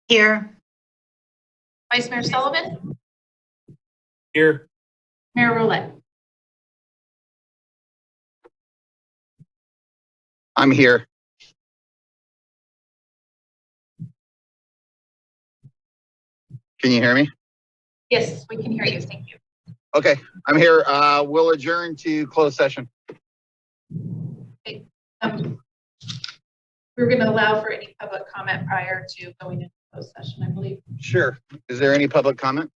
Here. Vice Mayor Sullivan, Here. Mayor Roulette. I'm here. Can you hear me? Yes, we can hear you. Thank you. Okay, I'm here. We'll adjourn to closed session. Okay. We're going to allow for any public comment prior to going into closed session, I believe. Sure. Is there any public comment?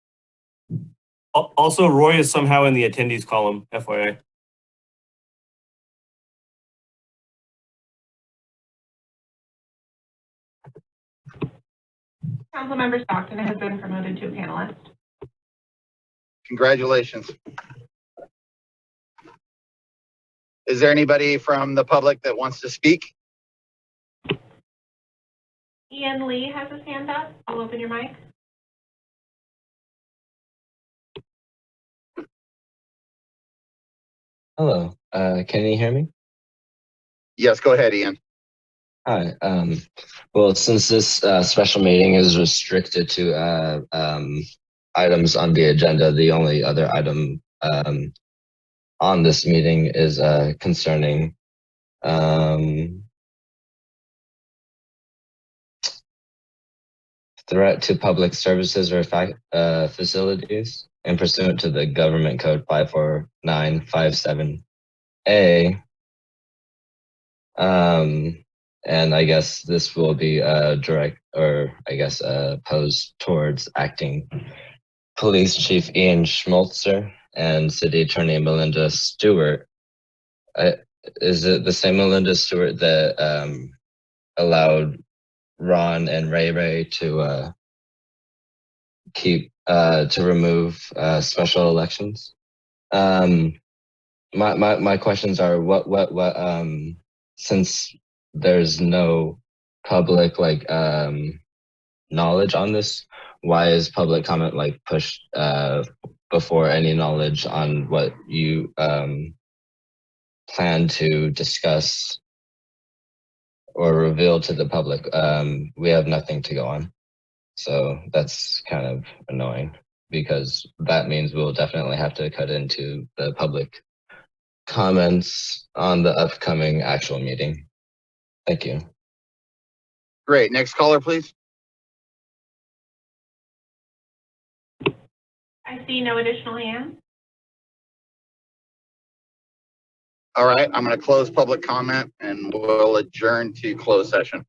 Also, Roy is somehow in the attendees column, FYI. Councilmember Stockton has been promoted to a panelist. Congratulations. Is there anybody from the public that wants to speak? Ian Lee has his hand up. I'll open your mic. Hello, can you hear me? Yes, go ahead, Ian. Hi. Well, since this special meeting is restricted to items on the agenda, the only other item on this meeting is concerning threat to public services or facilities, and pursuant to the Government Code 54957A. And I guess this will be direct, or I guess posed towards acting Police Chief Ian Schmaltzer and City Attorney Melinda Stewart. Is it the same Melinda Stewart that allowed Ron and Ray to remove special elections? My questions are what since there's no public knowledge on this, why is public comment pushed before any knowledge on what you plan to discuss or reveal to the public? We have nothing to go on, so that's kind of annoying, because that means we'll definitely have to cut into the public comments on the upcoming actual meeting. Thank you. Great. Next caller, please. I see no additional hands. All right, I'm going to close public comment and we'll adjourn to closed session.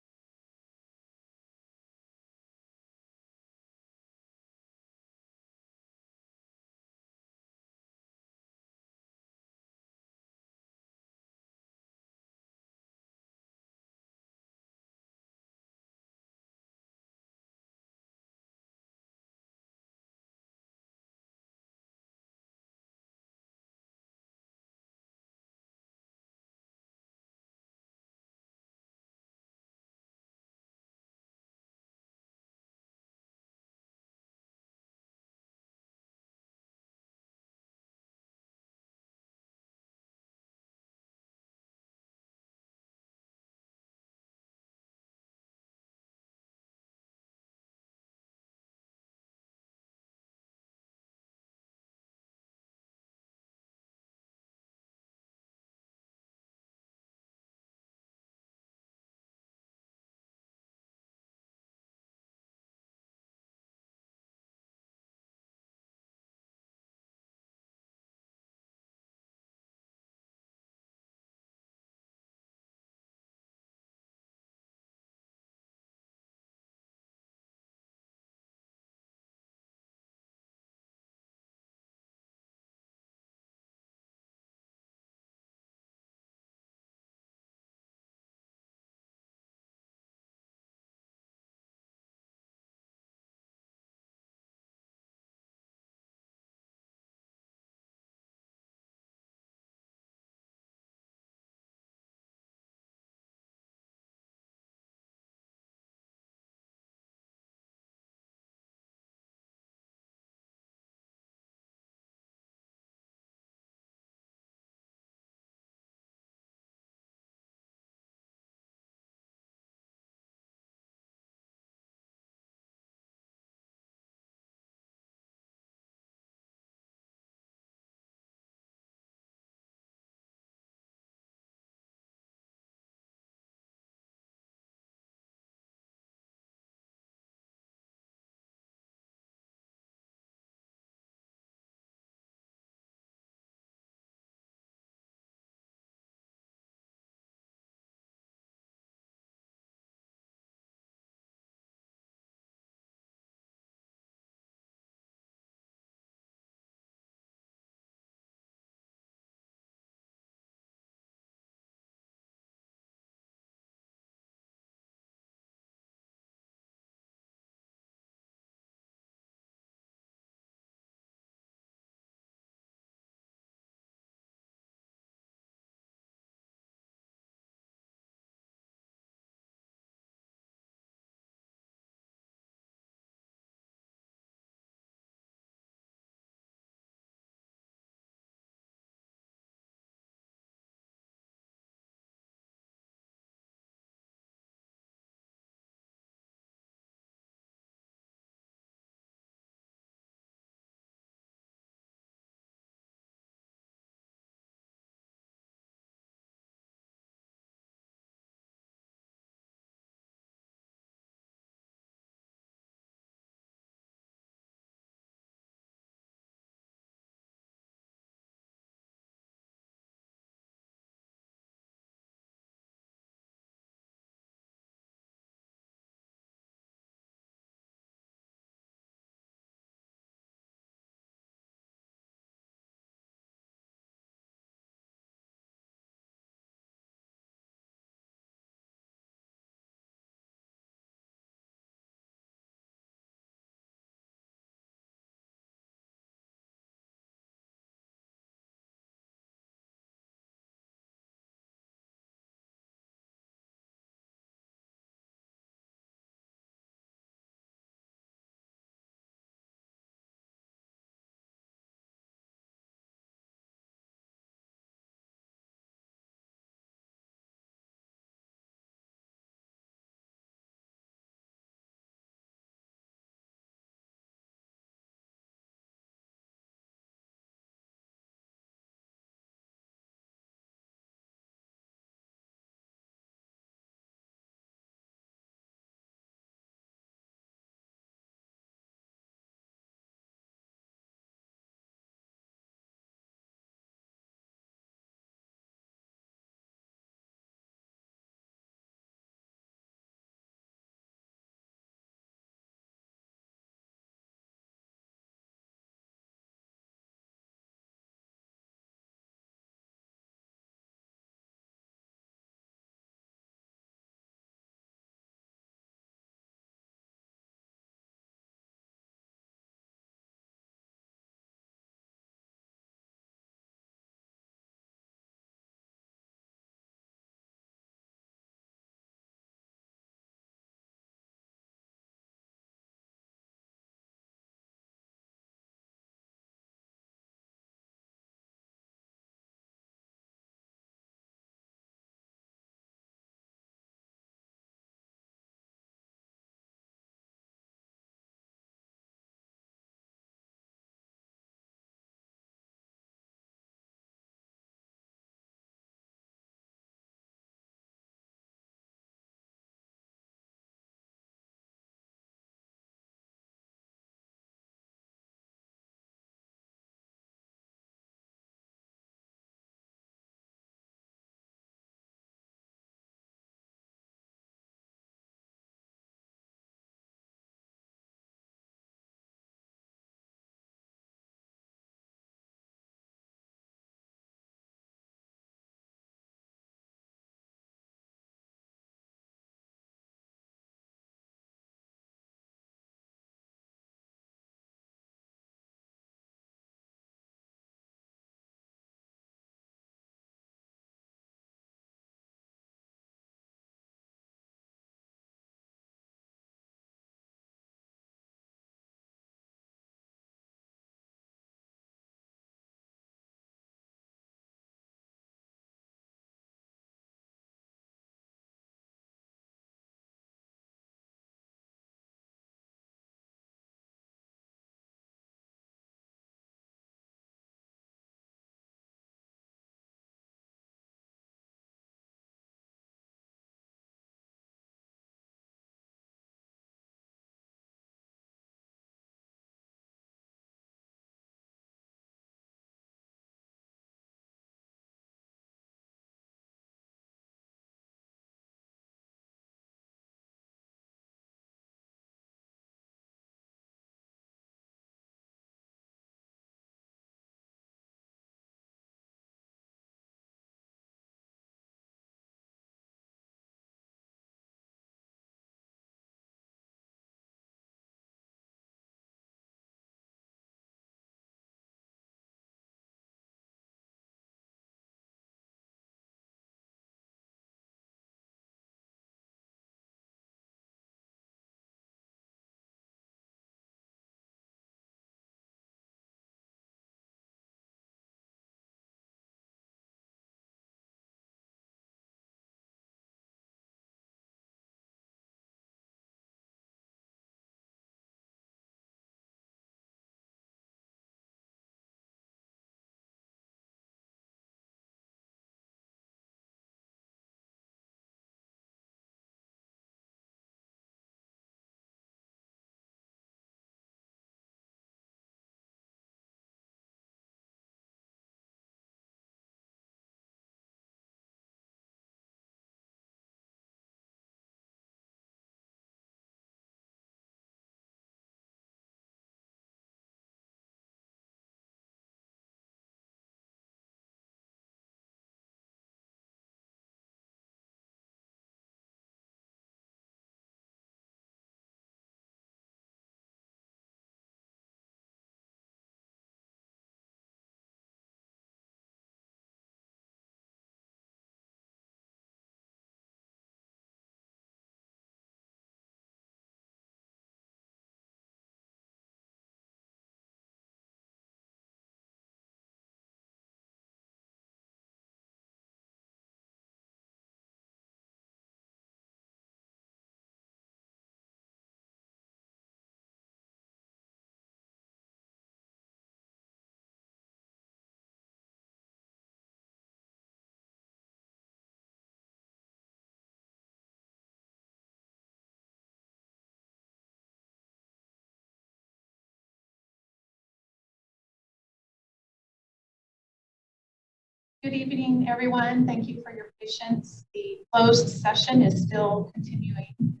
Good evening, everyone. Thank you for your patience. The closed session is still continuing,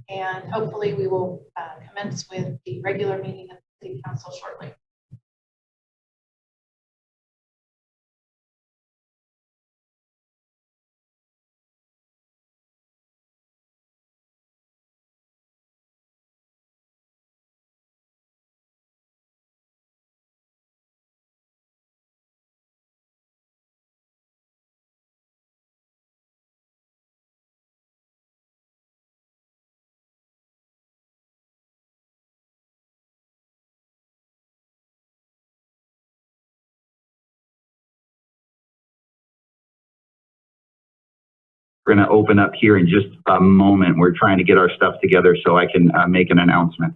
and hopefully we will commence with the regular meeting of the City Council shortly. We're going to open up here in just a moment. We're trying to get our stuff together so I can make an announcement.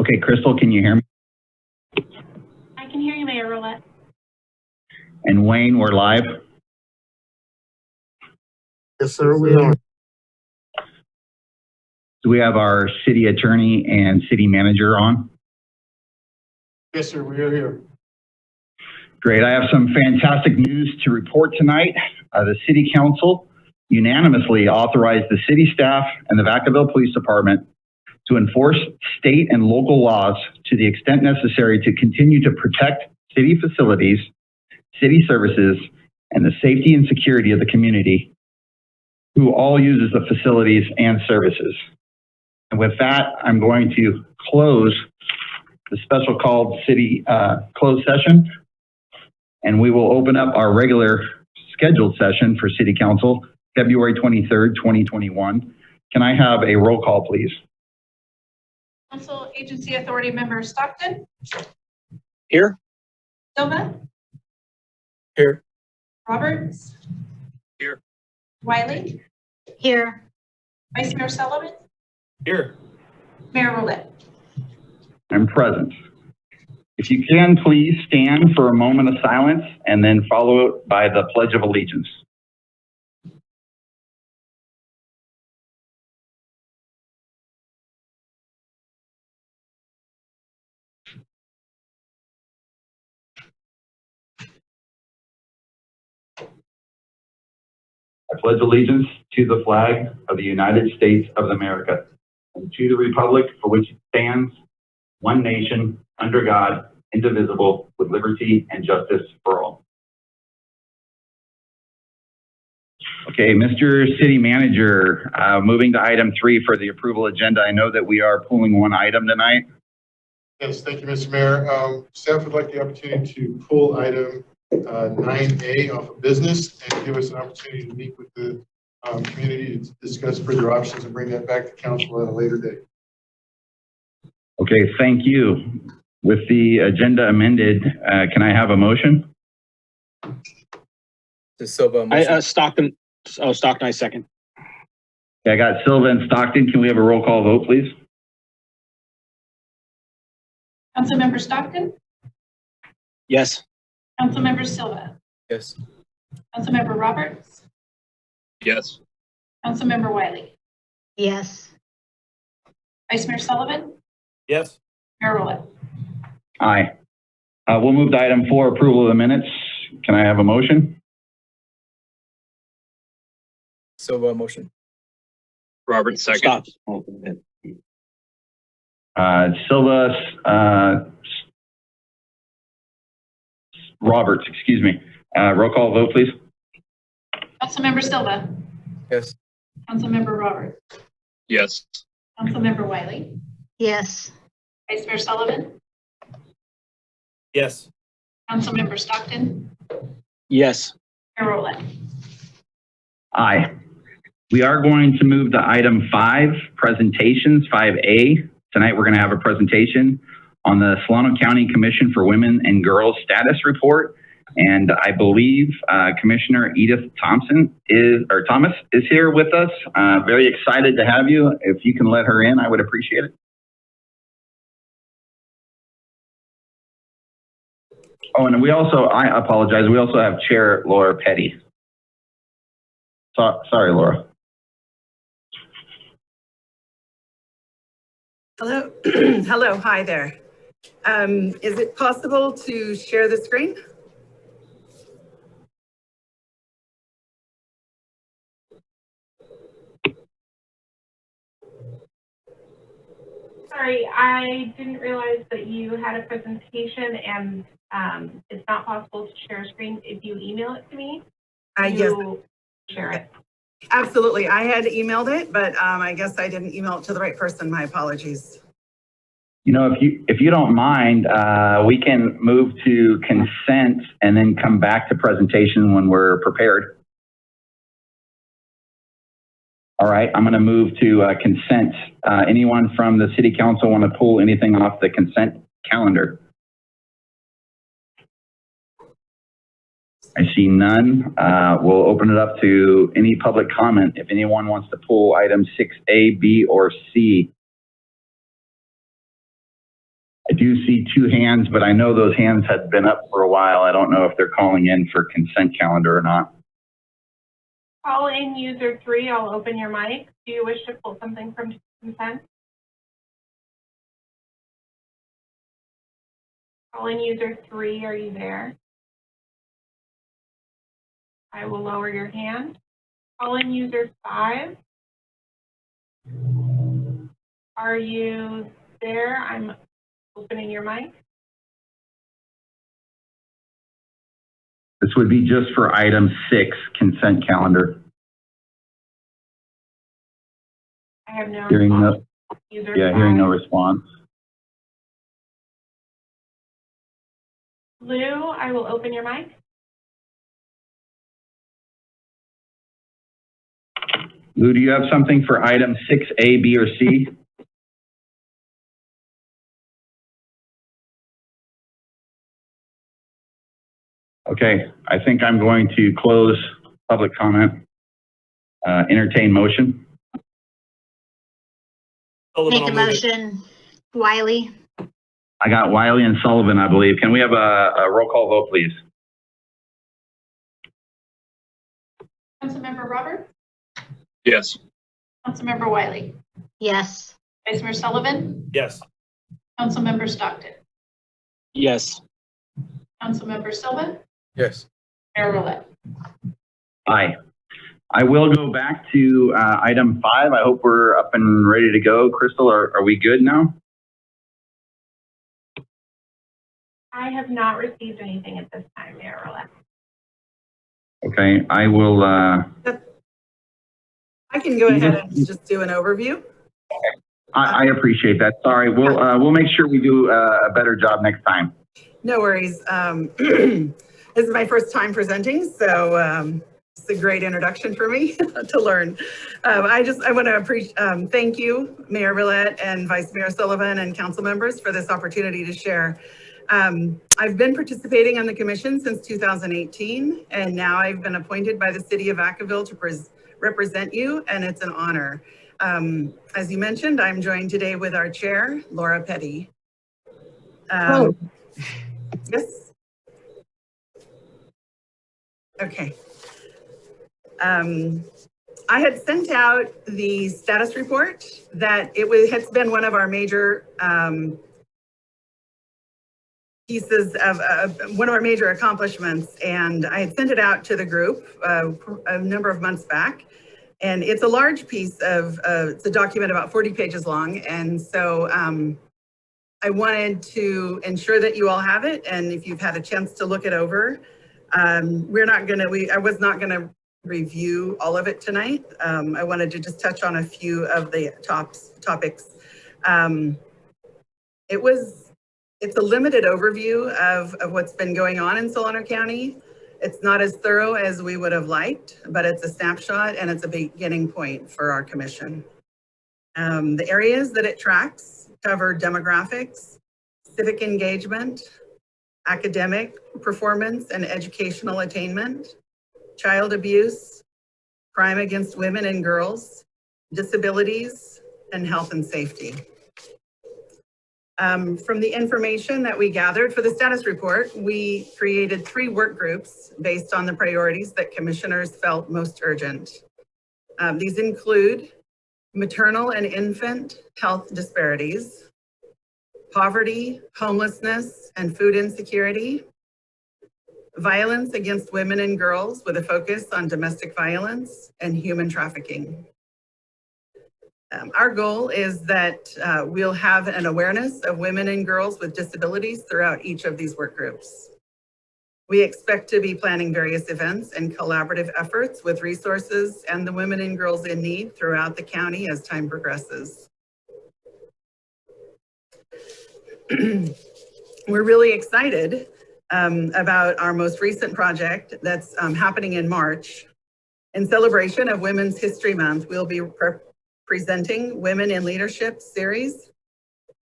Okay, Crystal, can you hear me? I can hear you, Mayor Roulette. And Wayne, we're live. Yes, sir, we are. Do we have our city attorney and city manager on? Yes, sir, we are here. Great. I have some fantastic news to report tonight. The City Council unanimously authorized the city staff and the Vacaville Police Department to enforce state and local laws to the extent necessary to continue to protect city facilities, city services, and the safety and security of the community who all uses the facilities and services. And with that, I'm going to close the special called city closed session, and we will open up our regular scheduled session for City Council, February 23rd, 2021. Can I have a roll call, please? Council Agency Authority Member Stockton, Here? Silva, Here. Roberts. Here. Wiley, Here. Vice Mayor Sullivan, Here. Mayor Roulette. I'm present. If you can, please stand for a moment of silence and then follow it by the Pledge of Allegiance. I pledge allegiance to the flag of the United States of America and to the republic for which it stands, one nation, under God, indivisible, with liberty and justice for all. Okay, Mr. City Manager, moving to item 3 for the approval agenda. I know that we are pulling one item tonight. Yes, thank you, Mr. Mayor. Staff would like the opportunity to pull item 9A off of business and give us an opportunity to meet with the community to discuss further options and bring that back to council at a later date. Okay, thank you. With the agenda amended, can I have a motion? Silva. Stockton, Stockton, I second. Okay, I got Silva and Stockton. Can we have a roll call vote, please? Councilmember Stockton, Yes. Councilmember Silva, Yes. Councilmember Roberts, Yes. Councilmember Wiley, Yes. Vice Mayor Sullivan, Yes. Mayor Roulette. Aye. We'll move to item 4, approval of the minutes. Can I have a motion? Silva motion. Robert, second. Silva, Roberts, excuse me. Roll call vote, please. Councilmember Silva, Yes. Councilmember Roberts, Yes. Councilmember Wiley, Yes. Vice Mayor Sullivan, Yes. Councilmember Stockton, Yes. Mayor Roulette. Aye. We are going to move to item 5, presentations, 5A. Tonight we're going to have a presentation on the Solano County Commission for Women and Girls Status Report. And I believe Commissioner Edith Thomas is here with us. Very excited to have you. If you can let her in, I would appreciate it. Oh, and we also, I apologize, we also have Chair Laura Petty. Sorry, Laura. Hello. Hello. Hi there. Is it possible to share the screen? Sorry, I didn't realize that you had a presentation and it's not possible to share a screen. If you email it to me, Yes, share it. absolutely. I had emailed it, but I guess I didn't email it to the right person. My apologies. You know, if you don't mind, we can move to consent and then come back to presentation when we're prepared. All right, I'm going to move to consent. Anyone from the City Council want to pull anything off the consent calendar? I see none. We'll open it up to any public comment. If anyone wants to pull items 6A, B, or C. I do see 2 hands, but I know those hands had been up for a while. I don't know if they're calling in for consent calendar or not. Call in user 3, I'll open your mic. Do you wish to pull something from consent? Call in user 3, are you there? I will lower your hand. Call in user 5. Are you there? I'm opening your mic. This would be just for item 6, consent calendar. I have no Hearing response. no, User yeah, 5. hearing no response. Lou, I will open your mic. Lou, do you have something for item 6A, B, or C? Okay, I think I'm going to close public comment. Entertain motion. Sullivan, Make a I'll move it. motion, Wiley. I got Wiley and Sullivan, I believe. Can we have a roll call vote, please? Councilmember Roberts, Yes. Councilmember Wiley, Yes. Vice Mayor Sullivan, Yes. Councilmember Stockton, Yes. Councilmember Silva, Yes. Mayor Roulette. Aye. I will go back to item 5. I hope we're up and ready to go. Crystal, are we good now? I have not received anything at this time, Mayor Roulette. Okay, I will. I can go ahead and just do an overview. I appreciate that. Sorry, we'll make sure we do a better job next time. No worries. This is my first time presenting, so it's a great introduction for me to learn. I want to thank you, Mayor Roulette and Vice Mayor Sullivan and council members for this opportunity to share. I've been participating on the commission since 2018, and now I've been appointed by the city of Vacaville to represent you, and it's an honor. As you mentioned, I'm joined today with our chair, Laura Petty. Yes. Okay. I had sent out the status report that has been one of our major pieces of one of our major accomplishments, and I had sent it out to the group a number of months back. And it's a large piece of, it's a document about 40 pages long. And so I wanted to ensure that you all have it. And if you've had a chance to look it over, I was not gonna review all of it tonight. I wanted to just touch on a few of the topics. It's a limited overview of what's been going on in Solano County. It's not as thorough as we would have liked, but it's a snapshot and it's a beginning point for our commission. The areas that it tracks cover demographics, civic engagement, academic performance and educational attainment, child abuse, crime against women and girls, disabilities, and health and safety. From the information that we gathered for the status report, we created 3 work groups based on the priorities that commissioners felt most urgent. These include maternal and infant health disparities, poverty, homelessness, and food insecurity, violence against women and girls with a focus on domestic violence and human trafficking. Our goal is that we'll have an awareness of women and girls with disabilities throughout each of these work groups. We expect to be planning various events and collaborative efforts with resources and the women and girls in need throughout the county as time progresses. We're really excited about our most recent project that's happening in March. In celebration of Women's History Month, we'll be presenting Women in Leadership series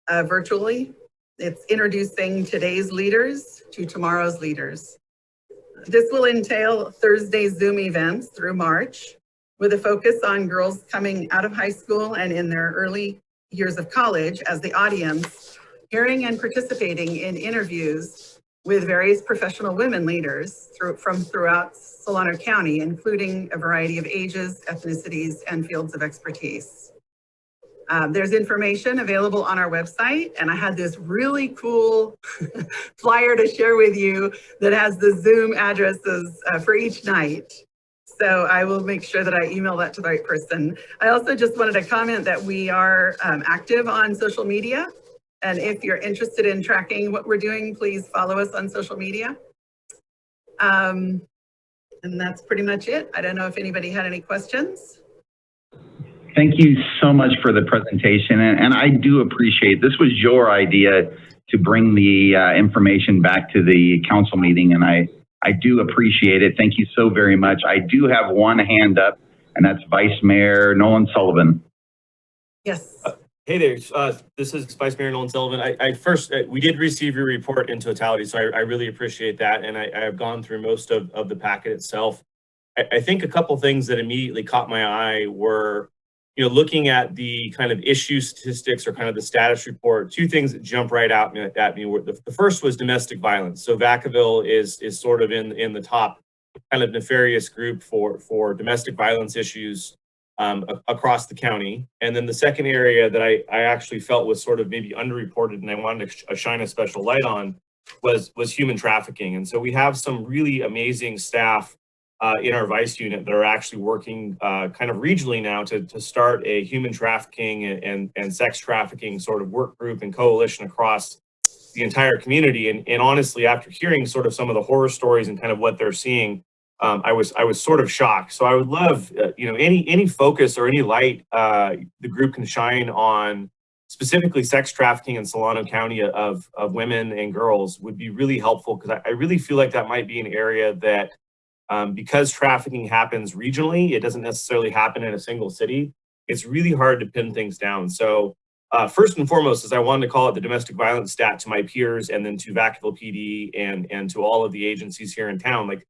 virtually. It's introducing today's leaders to tomorrow's leaders. This will entail Thursday's Zoom events through March with a focus on girls coming out of high school and in their early years of college as the audience, hearing and participating in interviews with various professional women leaders from throughout Solano County, including a variety of ages, ethnicities, and fields of expertise. There's information available on our website, and I had this really cool flyer to share with you that has the Zoom addresses for each night. So I will make sure that I email that to the right person. I also just wanted to comment that we are active on social media. And if you're interested in tracking what we're doing, please follow us on social media. And that's pretty much it. I don't know if anybody had any questions. Thank you so much for the presentation. And I do appreciate, this was your idea to bring the information back to the council meeting. And I do appreciate it. Thank you so very much. I do have one hand up, and that's Vice Mayor Nolan Sullivan. Yes. Hey there, this is Vice Mayor Nolan Sullivan. We did receive your report in totality, so I really appreciate that. And I have gone through most of the packet itself. I think a couple things that immediately caught my eye were, looking at the kind of issue statistics or kind of the status report. Two things that jump right out at me were the first was domestic violence. So Vacaville is sort of in the top kind of nefarious group for domestic violence issues across the county. And then the second area that I actually felt was sort of maybe underreported and I wanted to shine a special light on was human trafficking. And so we have some really amazing staff in our vice unit that are actually working kind of regionally now to start a human trafficking and sex trafficking sort of work group and coalition across the entire community. And honestly, after hearing sort of some of the horror stories and kind of what they're seeing, I was sort of shocked. So I would love, any focus or any light the group can shine on specifically sex trafficking in Solano County of women and girls would be really helpful, because I really feel like that might be an area that because trafficking happens regionally, it doesn't necessarily happen in a single city. It's really hard to pin things down. So first and foremost is I wanted to call it the domestic violence stat to my peers and then to Vacaville PD and to all of the agencies here in town. Like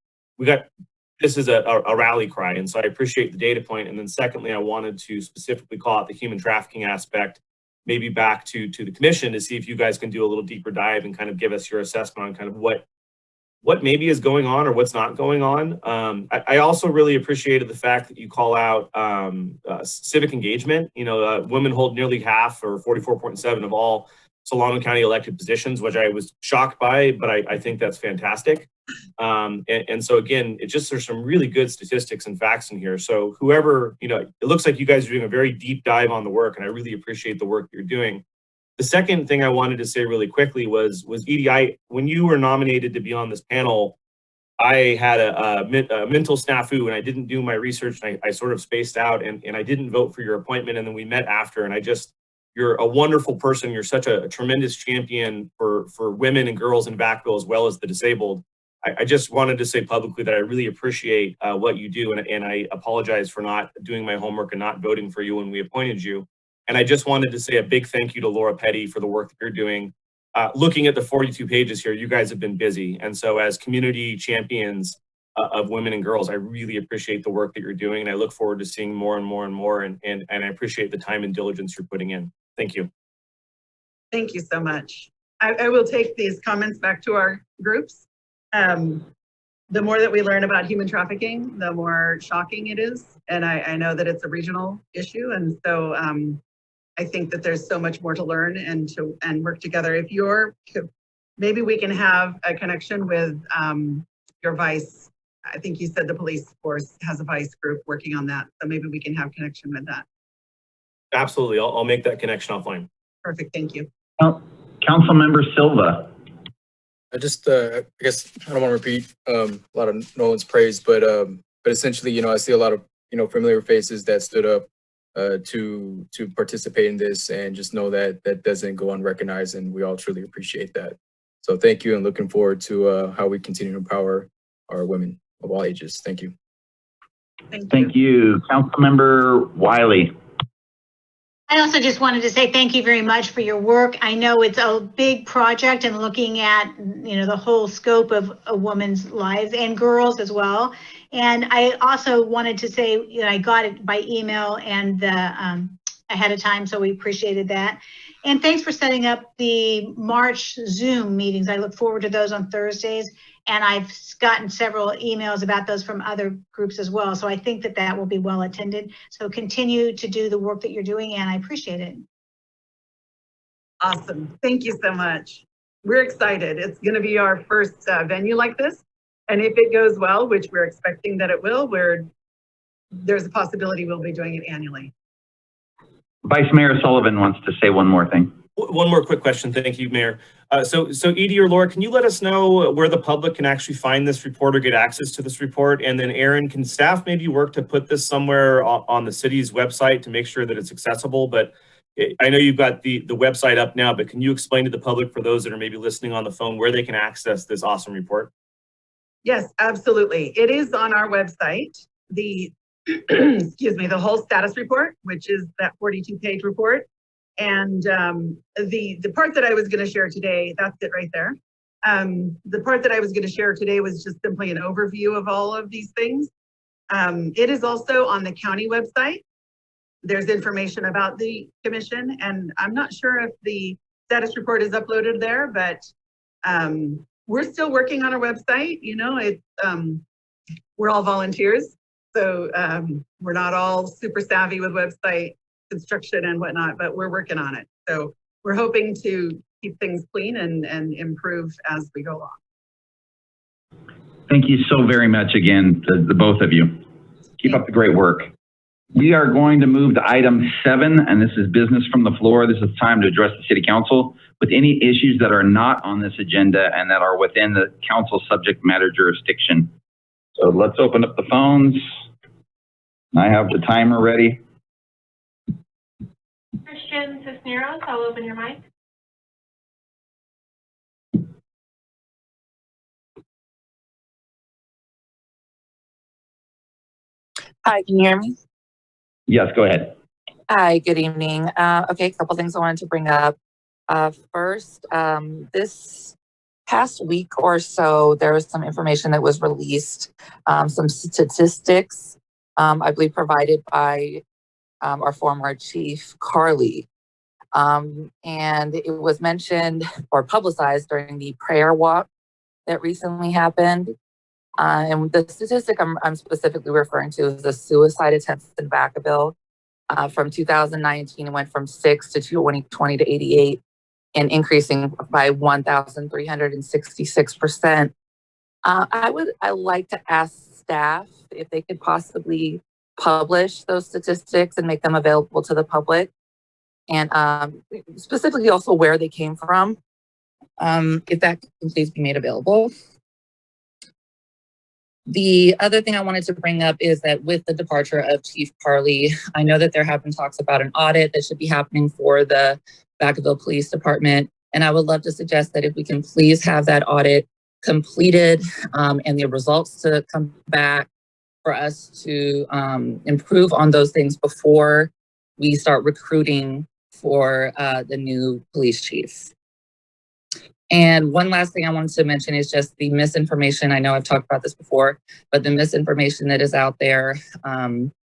this is a rally cry. And so I appreciate the data point. And then secondly, I wanted to specifically call out the human trafficking aspect, maybe back to the commission to see if you guys can do a little deeper dive and kind of give us your assessment on kind of what maybe is going on or what's not going on. I also really appreciated the fact that you call out civic engagement. Women hold nearly half or 44.7% of all Solano County elected positions, which I was shocked by, but I think that's fantastic. And so again, there's some really good statistics and facts in here. So whoever, it looks like you guys are doing a very deep dive on the work, and I really appreciate the work you're doing. The second thing I wanted to say really quickly was Edie, when you were nominated to be on this panel, I had a mental snafu and I didn't do my research and I sort of spaced out and I didn't vote for your appointment. And then we met after, and you're a wonderful person. You're such a tremendous champion for women and girls in Vacaville as well as the disabled. I just wanted to say publicly that I really appreciate what you do, and I apologize for not doing my homework and not voting for you when we appointed you. And I just wanted to say a big thank you to Laura Petty for the work that you're doing. Looking at the 42 pages here, you guys have been busy. And so as community champions of women and girls, I really appreciate the work that you're doing. And I look forward to seeing more and more and more. And I appreciate the time and diligence you're putting in. Thank you. Thank you so much. I will take these comments back to our groups. The more that we learn about human trafficking, the more shocking it is. And I know that it's a regional issue. And so I think that there's so much more to learn and work together. Maybe we can have a connection with your vice. I think you said the police force has a vice group working on that. So maybe we can have connection with that. Absolutely. I'll make that connection offline. Perfect. Thank you. Councilmember Silva. I guess I don't want to repeat a lot of Nolan's praise, but essentially, I see a lot of, familiar faces that stood up to participate in this, and just know that that doesn't go unrecognized, and we all truly appreciate that. So thank you, and looking forward to how we continue to empower our women of all ages. Thank you. Thank you. Councilmember Wiley. I also just wanted to say thank you very much for your work. I know it's a big project and looking at, the whole scope of a woman's lives and girls as well. And I also wanted to say, I got it by email, and the ahead of time, so we appreciated that. And thanks for setting up the March Zoom meetings. I look forward to those on Thursdays. And I've gotten several emails about those from other groups as well. So I think that that will be well attended. So continue to do the work that you're doing, and I appreciate it. Awesome. Thank you so much. We're excited. It's going to be our first venue like this. And if it goes well, which we're expecting that it will, there's a possibility we'll be doing it annually. Vice Mayor Sullivan wants to say one more thing. One more quick question. Thank you, Mayor. So Edie or Laura, can you let us know where the public can actually find this report or get access to this report? And then Aaron, can staff maybe work to put this somewhere on the city's website to make sure that it's accessible? But I know you've got the website up now, but can you explain to the public, for those that are maybe listening on the phone, where they can access this awesome report? Yes, absolutely. It is on our website. The excuse me, the whole status report, which is that 42-page report. And the part that I was going to share today, that's it right there. The part that I was going to share today was just simply an overview of all of these things. It is also on the county website. There's information about the commission, and I'm not sure if the status report is uploaded there, but we're still working on our website. You know, we're all volunteers, so we're not all super savvy with website construction and whatnot, but we're working on it. So we're hoping to keep things clean and improve as we go along. Thank you so very much again, the both of you. Keep up the great work. We are going to move to item 7, and this is business from the floor. This is time to address the City Council with any issues that are not on this agenda and that are within the Council's subject matter jurisdiction. So let's open up the phones. I have the timer ready. Christian Cisneros, I'll open your mic. Hi, can you hear me? Yes, go ahead. Hi, good evening. Okay, a couple things I wanted to bring up. First, this past week or so, there was some information that was released, some statistics, I believe provided by our former chief, Carly. And it was mentioned or publicized during the prayer walk that recently happened. And the statistic I'm specifically referring to is the suicide attempts in Vacaville. From 2019, it went from 6 to 2020 to 88, and increasing by 1,366%. I like to ask staff if they could possibly publish those statistics and make them available to the public, and specifically also where they came from, if that can please be made available. The other thing I wanted to bring up is that with the departure of Chief Carly, I know that there have been talks about an audit that should be happening for the Vacaville Police Department. And I would love to suggest that if we can please have that audit completed and the results to come back for us to improve on those things before we start recruiting for the new police chief. And one last thing I wanted to mention is just the misinformation. I know I've talked about this before, but the misinformation that is out there,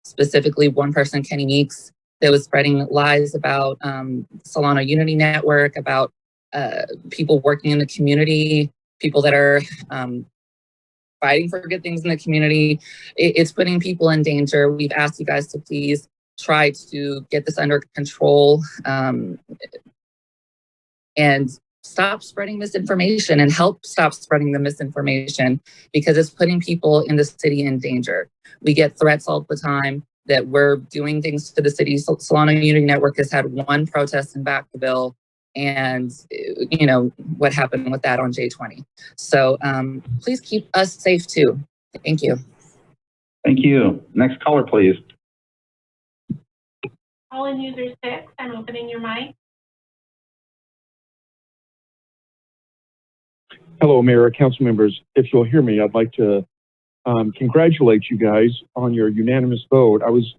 specifically one person, Kenny Meeks, that was spreading lies about Solano Unity Network, about people working in the community, people that are fighting for good things in the community. It's putting people in danger. We've asked you guys to please try to get this under control and stop spreading misinformation and help stop spreading the misinformation, because it's putting people in the city in danger. We get threats all the time that we're doing things to the city. Solano Unity Network has had one protest in Vacaville, and you know what happened with that on J20. So please keep us safe too. Thank you. Thank you. Next caller, please. Call-in user 6, I'm opening your mic. Hello, Mayor, council members. If you'll hear me, I'd like to congratulate you guys on your unanimous vote. I was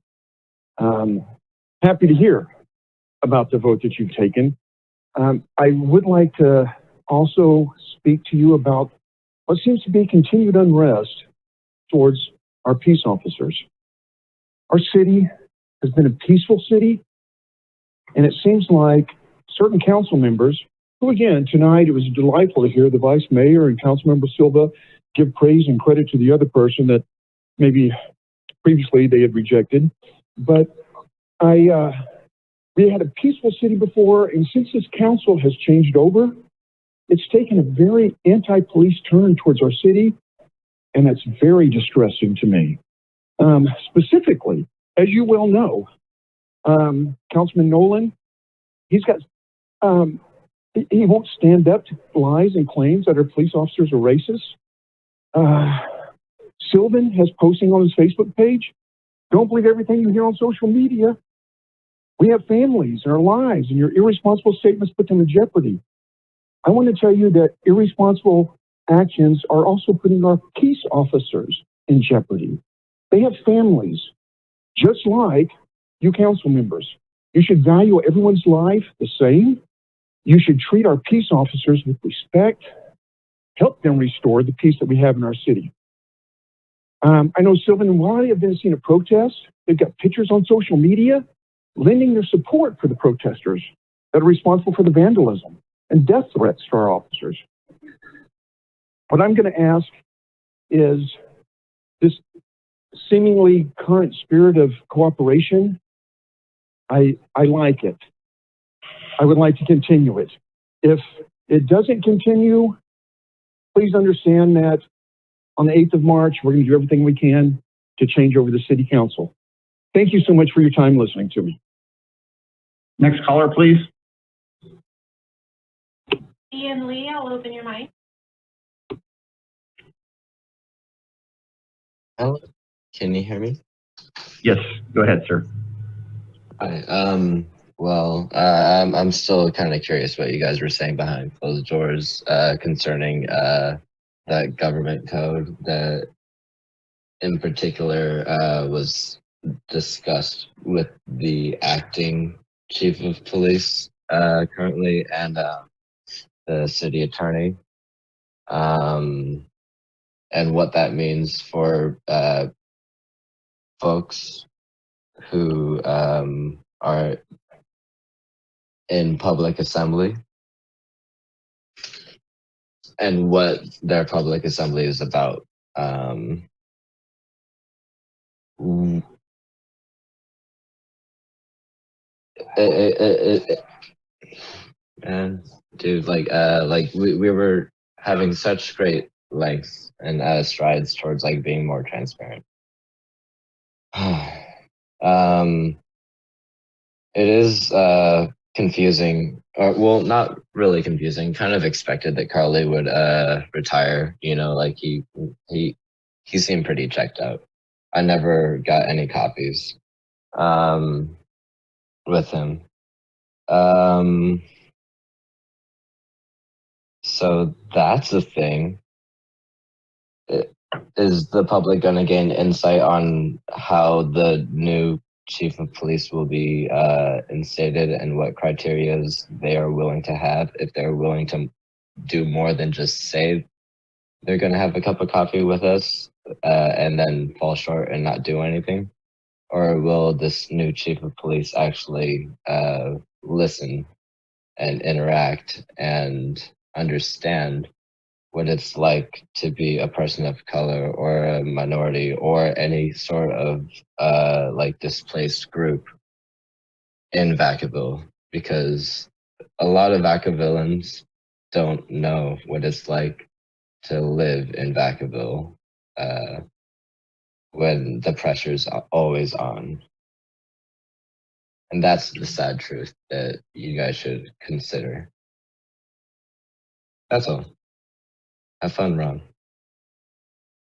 happy to hear about the vote that you've taken. I would like to also speak to you about what seems to be continued unrest towards our peace officers. Our city has been a peaceful city And it seems like certain council members, who again, tonight it was delightful to hear the vice mayor and Councilmember Silva give praise and credit to the other person that maybe previously they had rejected. But we had a peaceful city before, and since this council has changed over, it's taken a very anti-police turn towards our city, and that's very distressing to me. Specifically, as you well know, Councilman Nolan, he's got, he won't stand up to lies and claims that our police officers are racist. Sylvan has posting on his Facebook page, don't believe everything you hear on social media. We have families and our lives, and your irresponsible statements put them in jeopardy. I want to tell you that irresponsible actions are also putting our peace officers in jeopardy. They have families, just like you council members. You should value everyone's life the same. You should treat our peace officers with respect, help them restore the peace that we have in our city. I know Sylvan and Wally have been seeing a protest. They've got pictures on social media lending their support for the protesters that are responsible for the vandalism and death threats to our officers. What I'm going to ask is this seemingly current spirit of cooperation. I like it. I would like to continue it. If it doesn't continue, please understand that on the 8th of March, we're going to do everything we can to change over the city council. Thank you so much for your time listening to me. Next caller, please. Ian Lee, I'll open your mic. Hello, can you hear me? Yes, go ahead, sir. Hi. Well, I'm still kind of curious what you guys were saying behind closed doors concerning that government code that in particular was discussed with the acting chief of police currently and the city attorney, and what that means for folks who are in public assembly and what their public assembly is about. Man, dude, like we were having such great lengths and strides towards like being more transparent. It is confusing, or well, not really confusing, kind of expected that Carly would retire. You know, like he seemed pretty checked out. I never got any copies with him. So that's a thing. Is the public going to gain insight on how the new chief of police will be instated and what criteria they are willing to have, if they're willing to do more than just say they're going to have a cup of coffee with us and then fall short and not do anything? Or will this new chief of police actually listen and interact and understand what it's like to be a person of color or a minority or any sort of like displaced group in Vacaville? Because a lot of Vacavillans don't know what it's like to live in Vacaville when the pressure's always on. And that's the sad truth that you guys should consider. That's all. Have fun, Ron.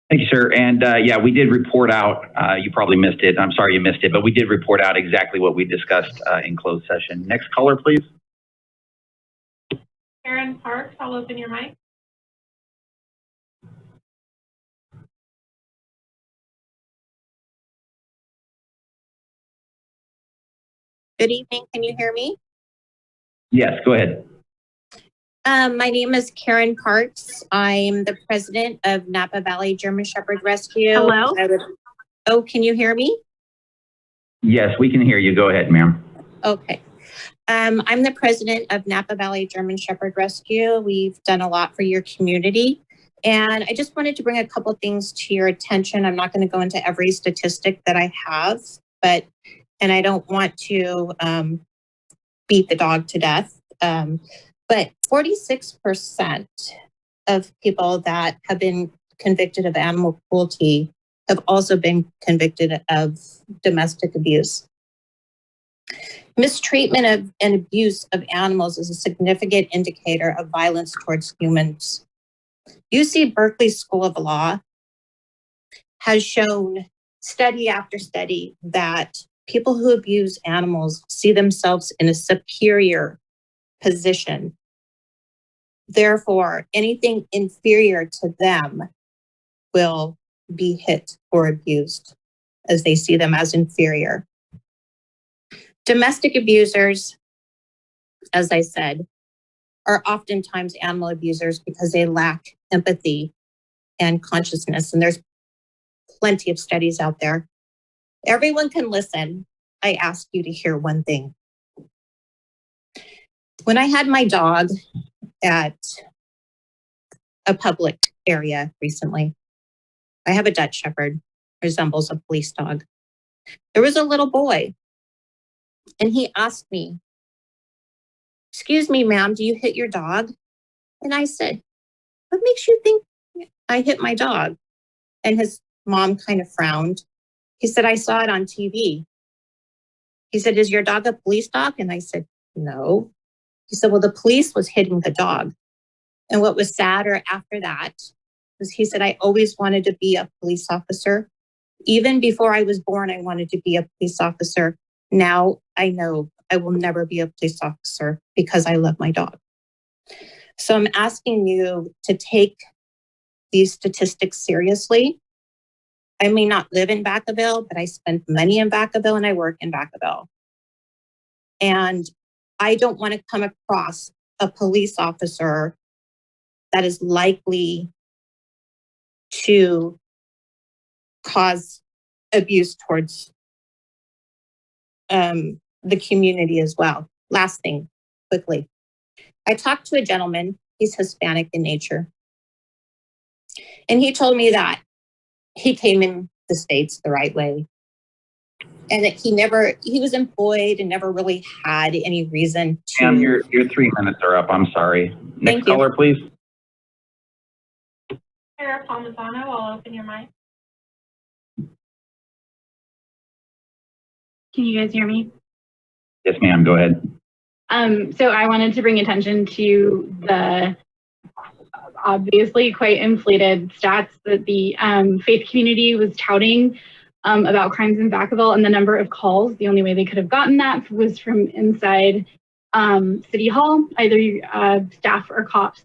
Thank you, sir. And yeah, we did report out, you probably missed it. I'm sorry you missed it, but we did report out exactly what we discussed in closed session. Next caller, please. Karen Parks, I'll open your mic. Good evening. Can you hear me? Yes, go ahead. My name is Karen Parks. I'm the president of Napa Valley German Shepherd Rescue. Hello? Oh, can you hear me? Yes, we can hear you. Go ahead, ma'am. Okay. I'm the president of Napa Valley German Shepherd Rescue. We've done a lot for your community. And I just wanted to bring a couple things to your attention. I'm not going to go into every statistic that I have, and I don't want to beat the dog to death. But 46% of people that have been convicted of animal cruelty have also been convicted of domestic abuse. Mistreatment of and abuse of animals is a significant indicator of violence towards humans. UC Berkeley School of Law has shown study after study that people who abuse animals see themselves in a superior position. Therefore, anything inferior to them will be hit or abused as they see them as inferior. Domestic abusers, as I said, are oftentimes animal abusers because they lack empathy and consciousness. And there's plenty of studies out there. Everyone can listen. I ask you to hear one thing. When I had my dog at a public area recently, I have a Dutch Shepherd, resembles a police dog. There was a little boy, and he asked me, "Excuse me, ma'am, do you hit your dog?" And I said, "What makes you think I hit my dog?" And his mom kind of frowned. He said, "I saw it on TV." He said, "Is your dog a police dog?" And I said, "No." He said, "Well, the police was hitting the dog." And what was sadder after that was he said, "I always wanted to be a police officer. Even before I was born, I wanted to be a police officer. Now I know I will never be a police officer because I love my dog." So I'm asking you to take these statistics seriously. I may not live in Vacaville, but I spend money in Vacaville and I work in Vacaville. And I don't want to come across a police officer that is likely to cause abuse towards the community as well. Last thing, quickly. I talked to a gentleman, he's Hispanic in nature. And he told me that he came in the States the right way. And that he was employed and never really had any reason to. Ma'am, your 3 minutes are up. I'm sorry. Next caller, please. Sarah Palmisano, I'll open your mic. Can you guys hear me? Yes, ma'am. Go ahead. So I wanted to bring attention to the obviously quite inflated stats that the faith community was touting about crimes in Vacaville and the number of calls. The only way they could have gotten that was from inside City Hall, either staff or cops.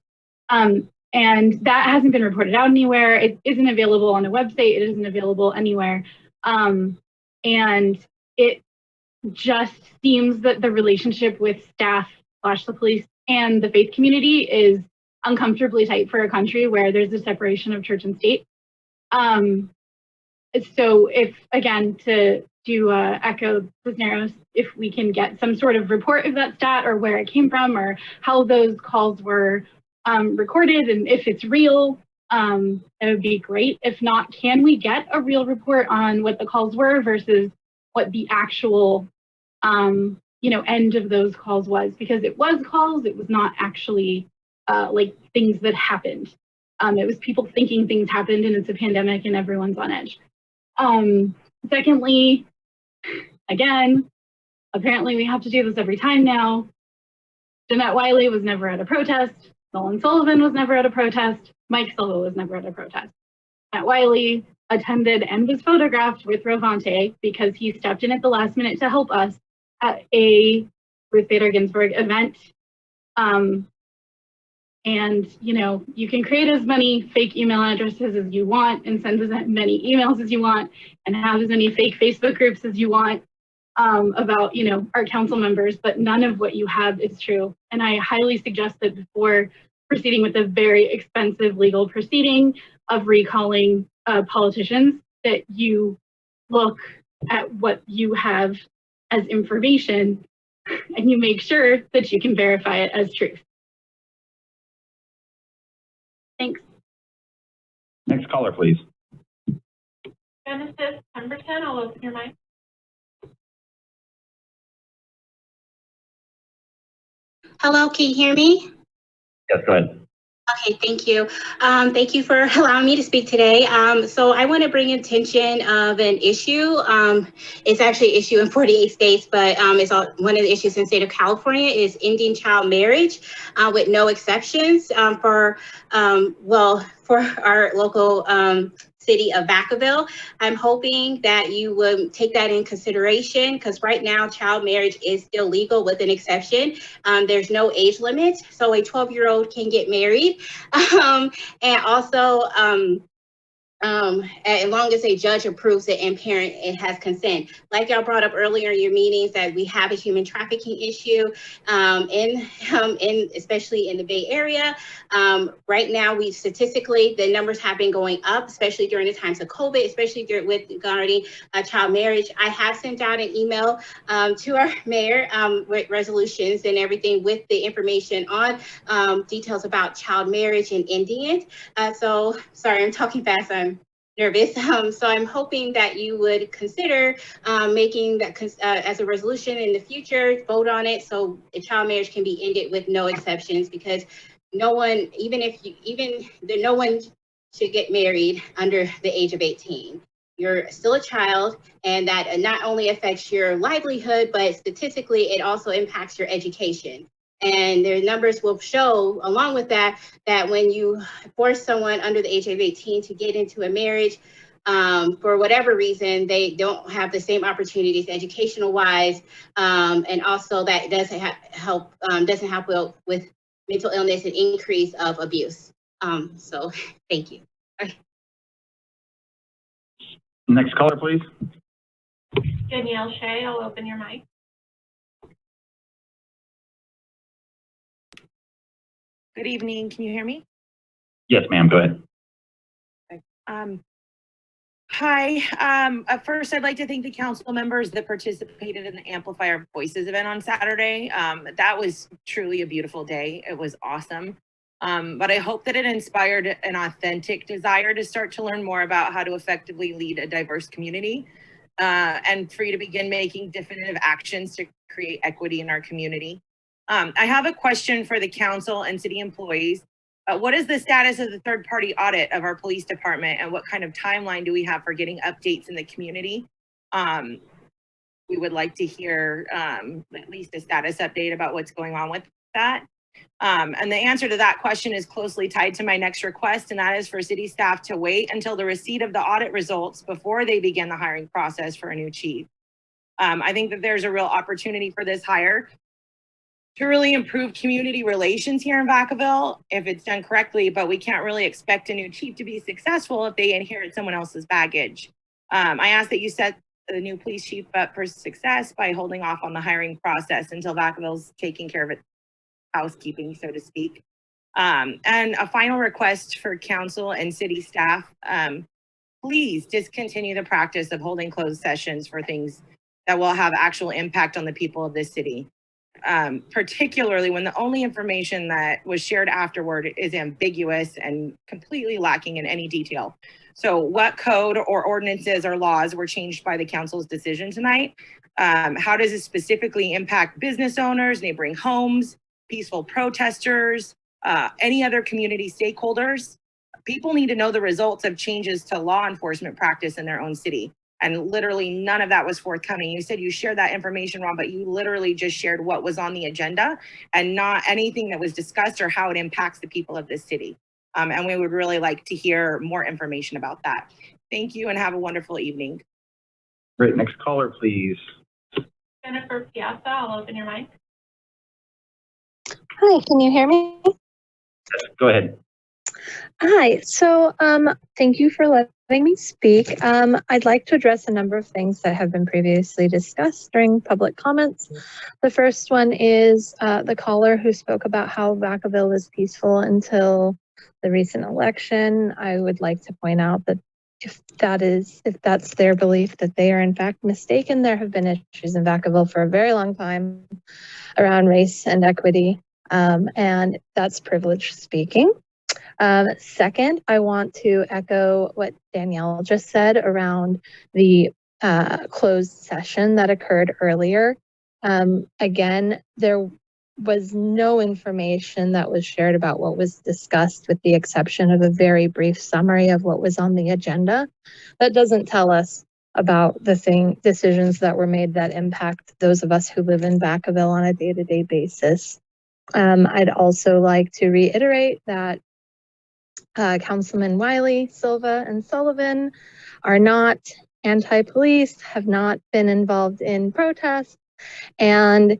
And that hasn't been reported out anywhere. It isn't available on a website. It isn't available anywhere. And it just seems that the relationship with staff / the police and the faith community is uncomfortably tight for a country where there's a separation of church and state. So if, again, to do echo Cisneros, if we can get some sort of report of that stat or where it came from or how those calls were recorded and if it's real, it would be great. If not, can we get a real report on what the calls were versus what the actual end of those calls was? Because it was calls, it was not actually like things that happened. It was people thinking things happened and it's a pandemic and everyone's on edge. Secondly, again, apparently we have to do this every time now. Jeanette Wiley was never at a protest. Nolan Sullivan was never at a protest. Mike Silva was never at a protest. Jeanette Wiley attended and was photographed with Rovante because he stepped in at the last minute to help us at a Ruth Bader Ginsburg event. And, you can create as many fake email addresses as you want and send as many emails as you want and have as many fake Facebook groups as you want about, our council members, but none of what you have is true. And I highly suggest that before proceeding with a very expensive legal proceeding of recalling politicians, that you look at what you have as information and you make sure that you can verify it as truth. Thanks. Next caller, please. Genesis Pemberton, I'll open your mic. Hello, can you hear me? Yes, go ahead. Okay, thank you. Thank you for allowing me to speak today. So I want to bring attention of an issue. It's actually an issue in 48 states, but it's one of the issues in the state of California is ending child marriage with no exceptions for our local city of Vacaville. I'm hoping that you would take that in consideration because right now child marriage is still legal with an exception. There's no age limit, so a 12-year-old can get married. And also, as long as a judge approves it and parent it has consent. Like y'all brought up earlier in your meetings that we have a human trafficking issue especially in the Bay Area. Right now, we statistically, the numbers have been going up, especially during the times of COVID, especially regarding child marriage. I have sent out an email to our mayor with resolutions and everything with the information on details about child marriage and ending it. So sorry, I'm talking fast. I'm nervous. So I'm hoping that you would consider making that as a resolution in the future, vote on it so the child marriage can be ended with no exceptions, because no one, no one should get married under the age of 18. You're still a child, and that not only affects your livelihood, but statistically, it also impacts your education. And their numbers will show, along with that, that when you force someone under the age of 18 to get into a marriage, for whatever reason, they don't have the same opportunities educational-wise, and also that doesn't help with mental illness and increase of abuse. So, thank you. Next caller, please. Danielle Shea, I'll open your mic. Good evening. Can you hear me? Yes, ma'am. Go ahead. Hi. At first, I'd like to thank the council members that participated in the Amplify Our Voices event on Saturday. That was truly a beautiful day. It was awesome. But I hope that it inspired an authentic desire to start to learn more about how to effectively lead a diverse community, and for you to begin making definitive actions to create equity in our community. I have a question for the council and city employees. What is the status of the third-party audit of our police department, and what kind of timeline do we have for getting updates in the community? We would like to hear at least a status update about what's going on with that. And the answer to that question is closely tied to my next request, and that is for city staff to wait until the receipt of the audit results before they begin the hiring process for a new chief. I think that there's a real opportunity for this hire to really improve community relations here in Vacaville if it's done correctly, but we can't really expect a new chief to be successful if they inherit someone else's baggage. I ask that you set the new police chief up for success by holding off on the hiring process until Vacaville's taking care of its housekeeping, so to speak. And a final request for council and city staff, please discontinue the practice of holding closed sessions for things that will have actual impact on the people of this city. Particularly when the only information that was shared afterward is ambiguous and completely lacking in any detail. So what code or ordinances or laws were changed by the council's decision tonight? How does it specifically impact business owners, neighboring homes, peaceful protesters, any other community stakeholders? People need to know the results of changes to law enforcement practice in their own city. And literally none of that was forthcoming. You said you shared that information, Ron, but you literally just shared what was on the agenda and not anything that was discussed or how it impacts the people of this city. And we would really like to hear more information about that. Thank you and have a wonderful evening. Great. Next caller, please. Jennifer Piazza, I'll open your mic. Hi, can you hear me? Yes, go ahead. Hi, so thank you for letting me speak. I'd like to address a number of things that have been previously discussed during public comments. The first one is the caller who spoke about how Vacaville was peaceful until the recent election. I would like to point out that if that's their belief that they are in fact mistaken. There have been issues in Vacaville for a very long time around race and equity, and that's privilege speaking. Second, I want to echo what Danielle just said around the closed session that occurred earlier. Again, there was no information that was shared about what was discussed, with the exception of a very brief summary of what was on the agenda. That doesn't tell us about the decisions that were made that impact those of us who live in Vacaville on a day-to-day basis. I'd also like to reiterate that Councilman Wiley, Silva, and Sullivan are not anti-police, have not been involved in protests, and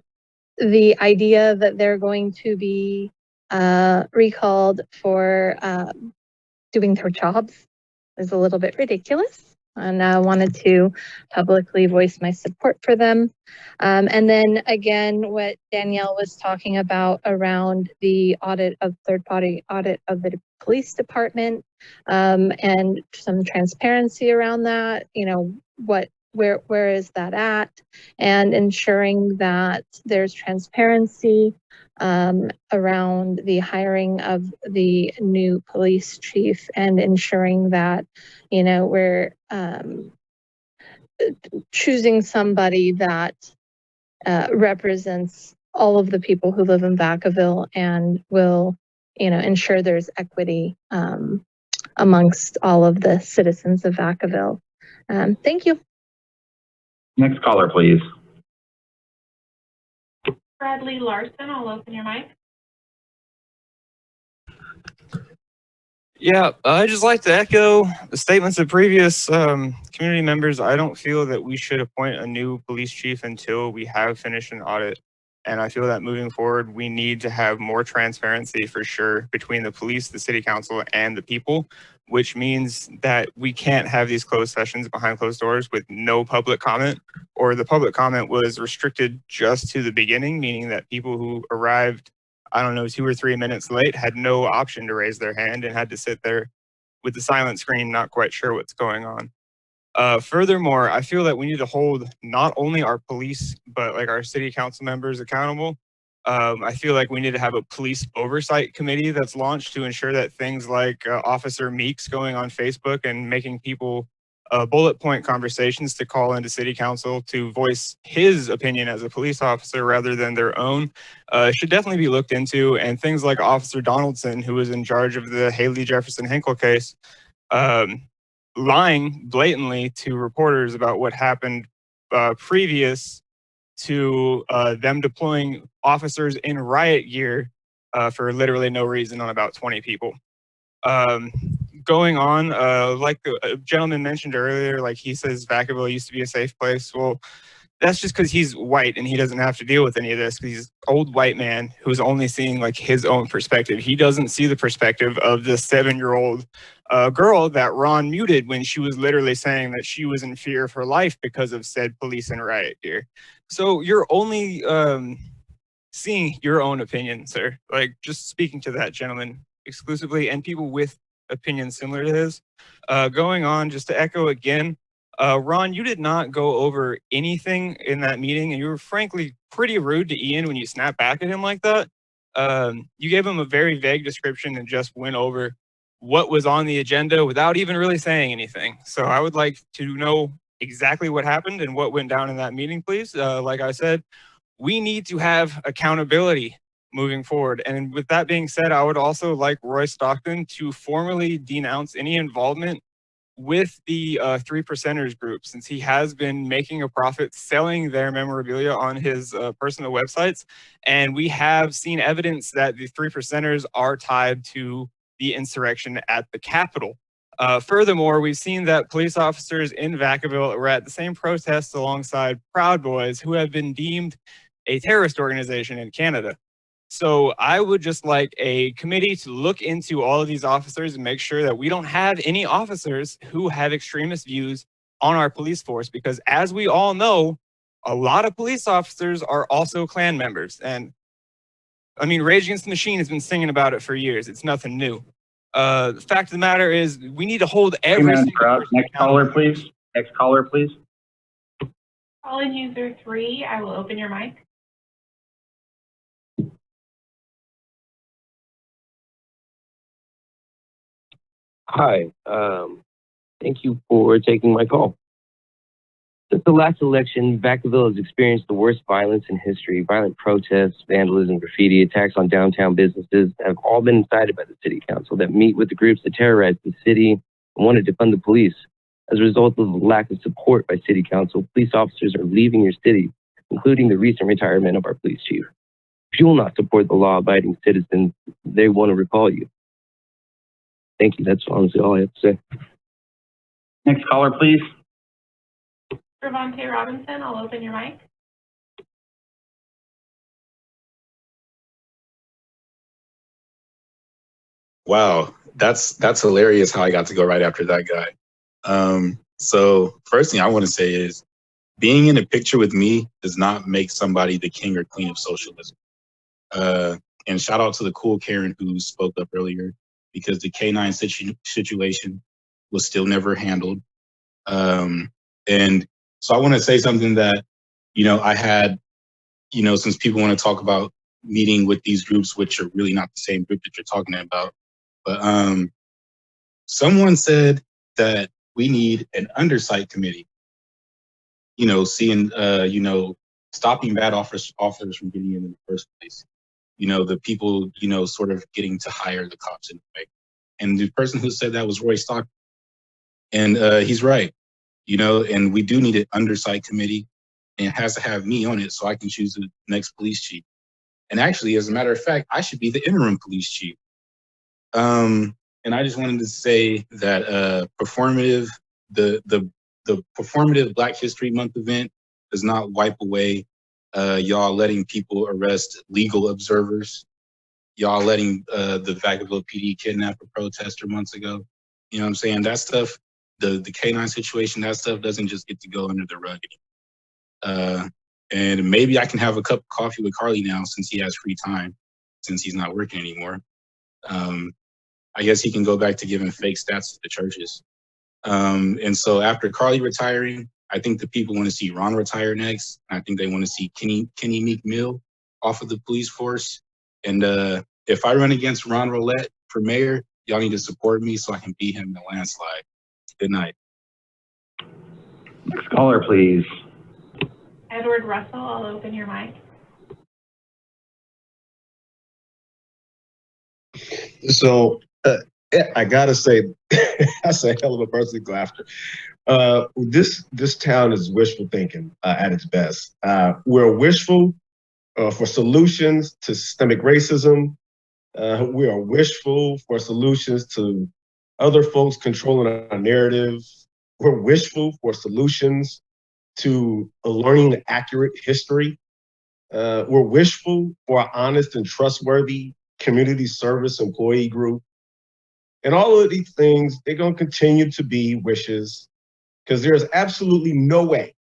the idea that they're going to be recalled for doing their jobs is a little bit ridiculous. And I wanted to publicly voice my support for them. And then again, what Danielle was talking about around the third-party audit of the police department, and some transparency around that, where is that at, and ensuring that there's transparency around the hiring of the new police chief, and ensuring that we're choosing somebody that represents all of the people who live in Vacaville and will ensure there's equity amongst all of the citizens of Vacaville. Thank you. Next caller, please. Bradley Larson, I'll open your mic. Yeah, I'd just like to echo the statements of previous community members. I don't feel that we should appoint a new police chief until we have finished an audit. And I feel that moving forward, we need to have more transparency for sure between the police, the city council, and the people, which means that we can't have these closed sessions behind closed doors with no public comment, or the public comment was restricted just to the beginning, meaning that people who arrived, I don't know, 2 or 3 minutes late had no option to raise their hand and had to sit there with the silent screen, not quite sure what's going on. Furthermore, I feel that we need to hold not only our police, but like our city council members accountable. I feel like we need to have a police oversight committee that's launched to ensure that things like Officer Meeks going on Facebook and making people bullet point conversations to call into city council to voice his opinion as a police officer rather than their own should definitely be looked into. And things like Officer Donaldson, who was in charge of the Haley Jefferson Hinkle case, lying blatantly to reporters about what happened previous to them deploying officers in riot gear for literally no reason on about 20 people. Going on, like the gentleman mentioned earlier, like he says Vacaville used to be a safe place. Well, that's just because he's white and he doesn't have to deal with any of this, because he's an old white man who's only seeing like his own perspective. He doesn't see the perspective of the 7-year-old girl that Ron muted when she was literally saying that she was in fear of her life because of said police and riot gear. So you're only seeing your own opinion, sir. Like, just speaking to that gentleman exclusively and people with opinions similar to his. Going on, just to echo again, Ron, you did not go over anything in that meeting, and you were frankly pretty rude to Ian when you snapped back at him like that. You gave him a very vague description and just went over what was on the agenda without even really saying anything. So I would like to know exactly what happened and what went down in that meeting, please. Like I said, we need to have accountability moving forward. And with that being said, I would also like Roy Stockton to formally denounce any involvement with the 3%ers group, since he has been making a profit selling their memorabilia on his personal websites. And we have seen evidence that the 3%ers are tied to the insurrection at the Capitol. Furthermore, we've seen that police officers in Vacaville were at the same protests alongside Proud Boys, who have been deemed a terrorist organization in Canada. So I would just like a committee to look into all of these officers and make sure that we don't have any officers who have extremist views on our police force, because as we all know, a lot of police officers are also Klan members. And I mean, Rage Against the Machine has been singing about it for years. It's nothing new. The fact of the matter is we need to hold every minutes single are up. person Next caller, please. Next caller, please. Call-in user 3, I will open your mic. Hi, thank you for taking my call. Since the last election, Vacaville has experienced the worst violence in history. Violent protests, vandalism, graffiti, attacks on downtown businesses have all been incited by the city council that meet with the groups that terrorize the city and wanted to fund the police. As a result of the lack of support by city council, police officers are leaving your city, including the recent retirement of our police chief. If you will not support the law-abiding citizens, they want to recall you. Thank you. That's honestly all I have to say. Next caller, please. Ravante Robinson, I'll open your mic. Wow, that's hilarious how I got to go right after that guy. So first thing I want to say is being in a picture with me does not make somebody the king or queen of socialism. And shout out to the cool Karen who spoke up earlier, because the K9 situation was still never handled. And so I want to say something that, I had, since people want to talk about meeting with these groups, which are really not the same group that you're talking about. But someone said that we need an undersight committee, seeing, stopping bad offers from getting in the first place. The people, sort of getting to hire the cops anyway. And the person who said that was Roy Stockton. And he's right, and we do need an undersight committee, and it has to have me on it so I can choose the next police chief. And actually, as a matter of fact, I should be the interim police chief. And I just wanted to say that the performative Black History Month event does not wipe away y'all letting people arrest legal observers, y'all letting the Vacaville PD kidnap a protester months ago. You know what I'm saying? That stuff, the K9 situation, that stuff doesn't just get to go under the rug anymore. And maybe I can have a cup of coffee with Carly now since he has free time, since he's not working anymore. I guess he can go back to giving fake stats to the churches. And so after Carly retiring, I think the people want to see Ron retire next. I think they want to see Kenny Meek Mill off of the police force. And if I run against Ron Roulette for mayor, y'all need to support me so I can beat him in a landslide. Good night. Next caller, please. Edward Russell, I'll open your mic. So I gotta say, that's a hell of a person to go after. This town is wishful thinking at its best. We're wishful for solutions to systemic racism. We are wishful for solutions to other folks controlling our narrative. We're wishful for solutions to learning accurate history. We're wishful for an honest and trustworthy community service employee group. And all of these things, they're going to continue to be wishes, because there's absolutely no way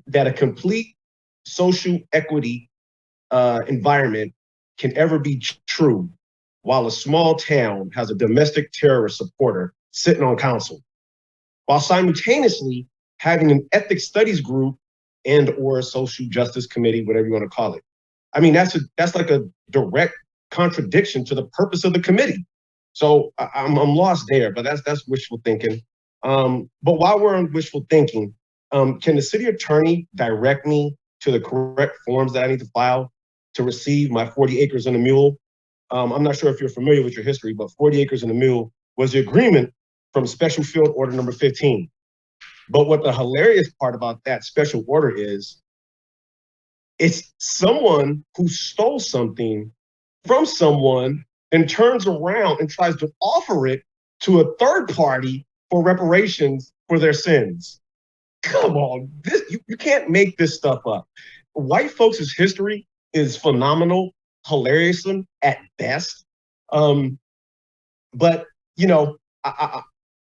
that a complete social equity environment can ever be true while a small town has a domestic terrorist supporter sitting on council, while simultaneously having an ethics studies group and or a social justice committee, whatever you want to call it. I mean, that's like a direct contradiction to the purpose of the committee. So I'm lost there, but that's wishful thinking. But while we're on wishful thinking, can the city attorney direct me to the correct forms that I need to file to receive my 40 acres and a mule? I'm not sure if you're familiar with your history, but 40 acres and a mule was the agreement from Special Field Order number 15. But what the hilarious part about that special order is, it's someone who stole something from someone and turns around and tries to offer it to a third party for reparations for their sins. Come on, you can't make this stuff up. White folks' history is phenomenal, hilarious at best. But,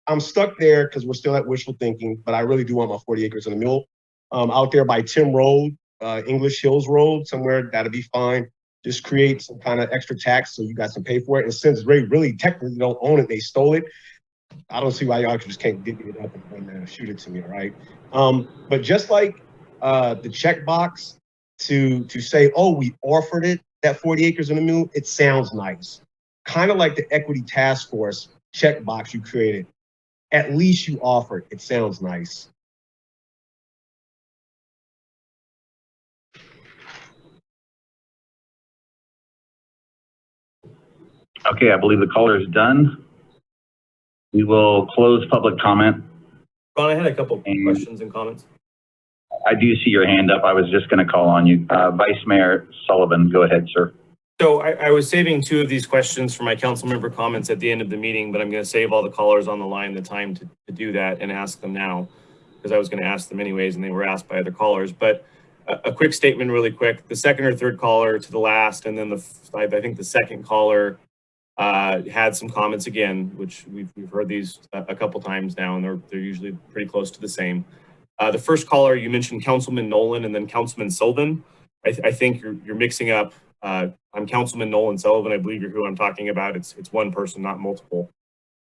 I'm stuck there because we're still at wishful thinking, but I really do want my 40 acres and a mule. Out there by Tim Road, English Hills Road, somewhere, that'd be fine. just create some kind of extra tax so you guys can pay for it. And since they really technically don't own it, they stole it. I don't see why y'all just can't dig it up and shoot it to me, all right? But just like the checkbox to say, oh, we offered it, that 40 acres in the middle, it sounds nice. Kind of like the equity task force checkbox you created. At least you offered, it sounds nice. Okay, I believe the caller is done. We will close public comment. Ron, I had a couple questions and comments. I do see your hand up. I was just going to call on you. Vice Mayor Sullivan, go ahead, sir. So I was saving two of these questions for my council member comments at the end of the meeting, but I'm going to save all the callers on the line the time to do that and ask them now, because I was going to ask them anyways and they were asked by other callers. But a quick statement really quick. The second or third caller to the last, and then I think the second caller had some comments again, which we've heard these a couple times now, and they're usually pretty close to the same. The first caller, you mentioned Councilman Nolan and then Councilman Sullivan. I think you're mixing up. I'm Councilman Nolan Sullivan. I believe you're who I'm talking about. It's one person, not multiple.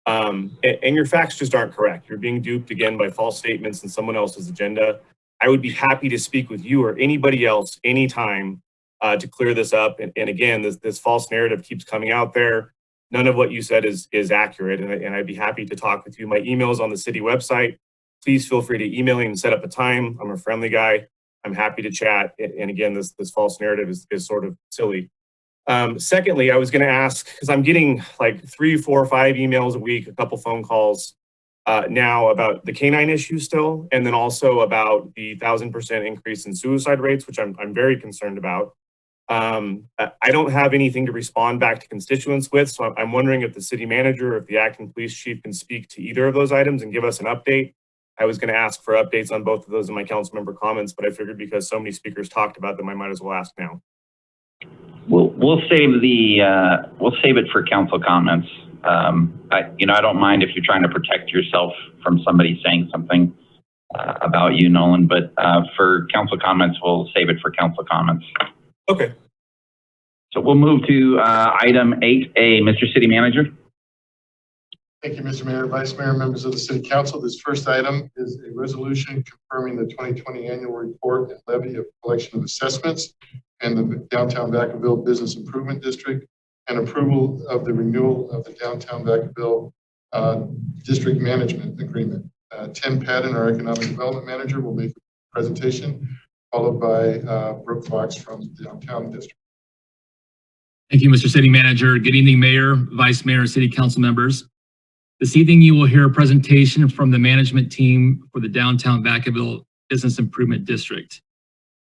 And your facts just aren't correct. You're being duped again by false statements and someone else's agenda. I would be happy to speak with you or anybody else anytime to clear this up. And again, this false narrative keeps coming out there. None of what you said is accurate, and I'd be happy to talk with you. My email is on the city website. Please feel free to email me and set up a time. I'm a friendly guy. I'm happy to chat. And again, this false narrative is sort of silly. Secondly, I was going to ask, because I'm getting like 3, 4, 5 emails a week, a couple phone calls now about the canine issue still, and then also about the 1,000% increase in suicide rates, which I'm very concerned about. I don't have anything to respond back to constituents with, so I'm wondering if the city manager or if the acting police chief can speak to either of those items and give us an update. I was going to ask for updates on both of those in my council member comments, but I figured because so many speakers talked about them, I might as well ask now. We'll save it for council comments. I don't mind if you're trying to protect yourself from somebody saying something about you, Nolan, but for council comments, we'll save it for council comments. Okay. So we'll move to item 8A, Mr. City Manager. Thank you, Mr. Mayor, Vice Mayor, members of the City Council. This first item is a resolution confirming the 2020 annual report and levy of collection of assessments and the Downtown Vacaville Business Improvement District, and approval of the renewal of the Downtown Vacaville District Management Agreement. Tim Patton, our Economic Development Manager, will make a presentation, followed by Brooke Fox from the Downtown District. Thank you, Mr. City Manager. Good evening, Mayor, Vice Mayor, and City Council members. This evening, you will hear a presentation from the management team for the Downtown Vacaville Business Improvement District.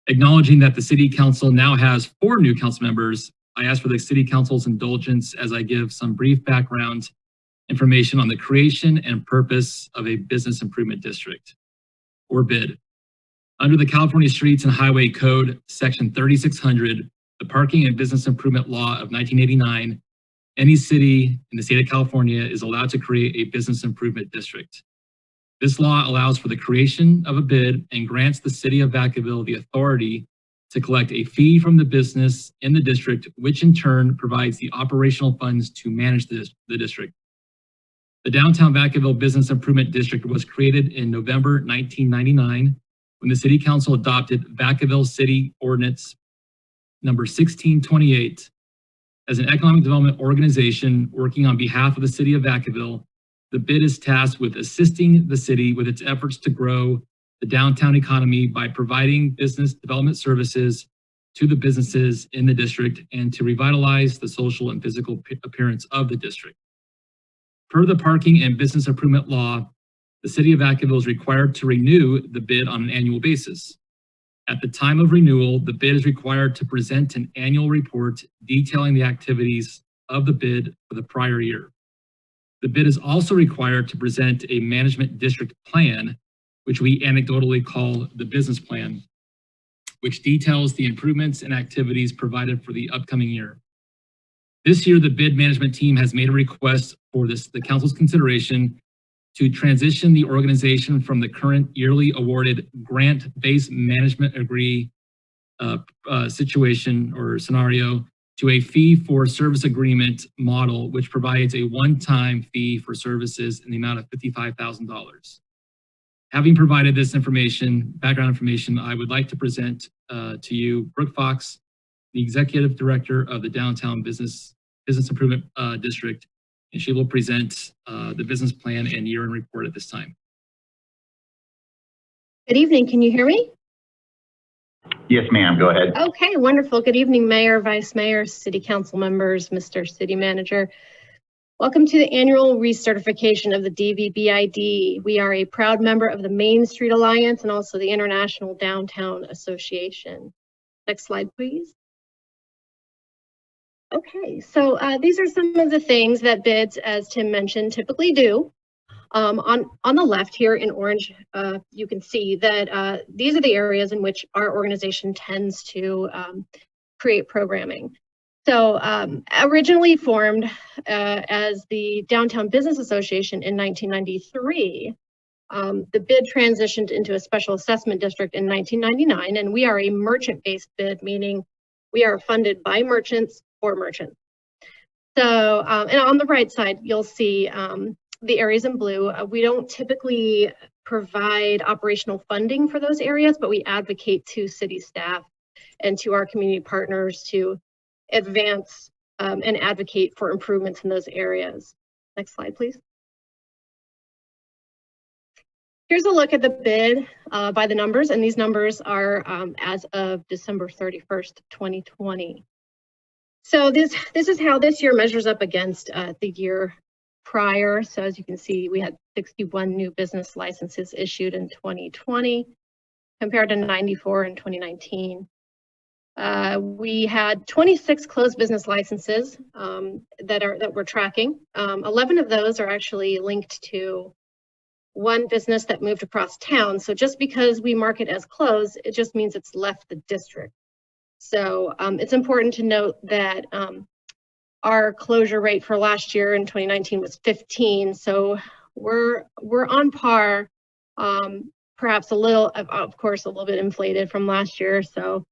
Acknowledging that the City Council now has 4 new council members, I ask for the City Council's indulgence as I give some brief background information on the creation and purpose of a Business Improvement District, or BID. Under the California Streets and Highway Code, Section 3600, the Parking and Business Improvement Law of 1989, any city in the state of California is allowed to create a business improvement district. This law allows for the creation of a BID and grants the city of Vacaville the authority to collect a fee from the business in the district, which in turn provides the operational funds to manage the district. The Downtown Vacaville Business Improvement District was created in November 1999 when the City Council adopted Vacaville City Ordinance number 1628. As an economic development organization working on behalf of the city of Vacaville, the BID is tasked with assisting the city with its efforts to grow the downtown economy by providing business development services to the businesses in the district and to revitalize the social and physical appearance of the district. Per the Parking and Business Improvement Law, the city of Vacaville is required to renew the BID on an annual basis. At the time of renewal, the BID is required to present an annual report detailing the activities of the BID for the prior year. The BID is also required to present a management district plan, which we anecdotally call the business plan, which details the improvements and activities provided for the upcoming year. This year, the BID management team has made a request for the council's consideration to transition the organization from the current yearly awarded grant-based management situation or scenario to a fee for service agreement model, which provides a one-time fee for services in the amount of $55,000. Having provided this information, background information, I would like to present to you Brooke Fox, the Executive Director of the Downtown Business Improvement District, and she will present the business plan and year-end report at this time. Good evening. Can you hear me? Yes, ma'am. Go ahead. Okay, wonderful. Good evening, Mayor, Vice Mayor, City Council members, Mr. City Manager. Welcome to the annual recertification of the DVBID. We are a proud member of the Main Street Alliance and also the International Downtown Association. Next slide, please. Okay, so these are some of the things that bids, as Tim mentioned, typically do. On the left here in orange, you can see that these are the areas in which our organization tends to create programming. So originally formed as the Downtown Business Association in 1993, the bid transitioned into a special assessment district in 1999, and we are a merchant-based bid, meaning we are funded by merchants for merchants. So, and on the right side, you'll see the areas in blue. We don't typically provide operational funding for those areas, but we advocate to city staff and to our community partners to advance and advocate for improvements in those areas. Next slide, please. Here's a look at the bid by the numbers, and these numbers are as of December 31st, 2020. So this is how this year measures up against the year prior. So as you can see, we had 61 new business licenses issued in 2020 compared to 94 in 2019. We had 26 closed business licenses that we're tracking. 11 of those are actually linked to one business that moved across town. So just because we mark it as closed, it just means it's left the district. So it's important to note that our closure rate for last year in 2019 was 15. So we're on par, perhaps a little, of course, a little bit inflated from last year. So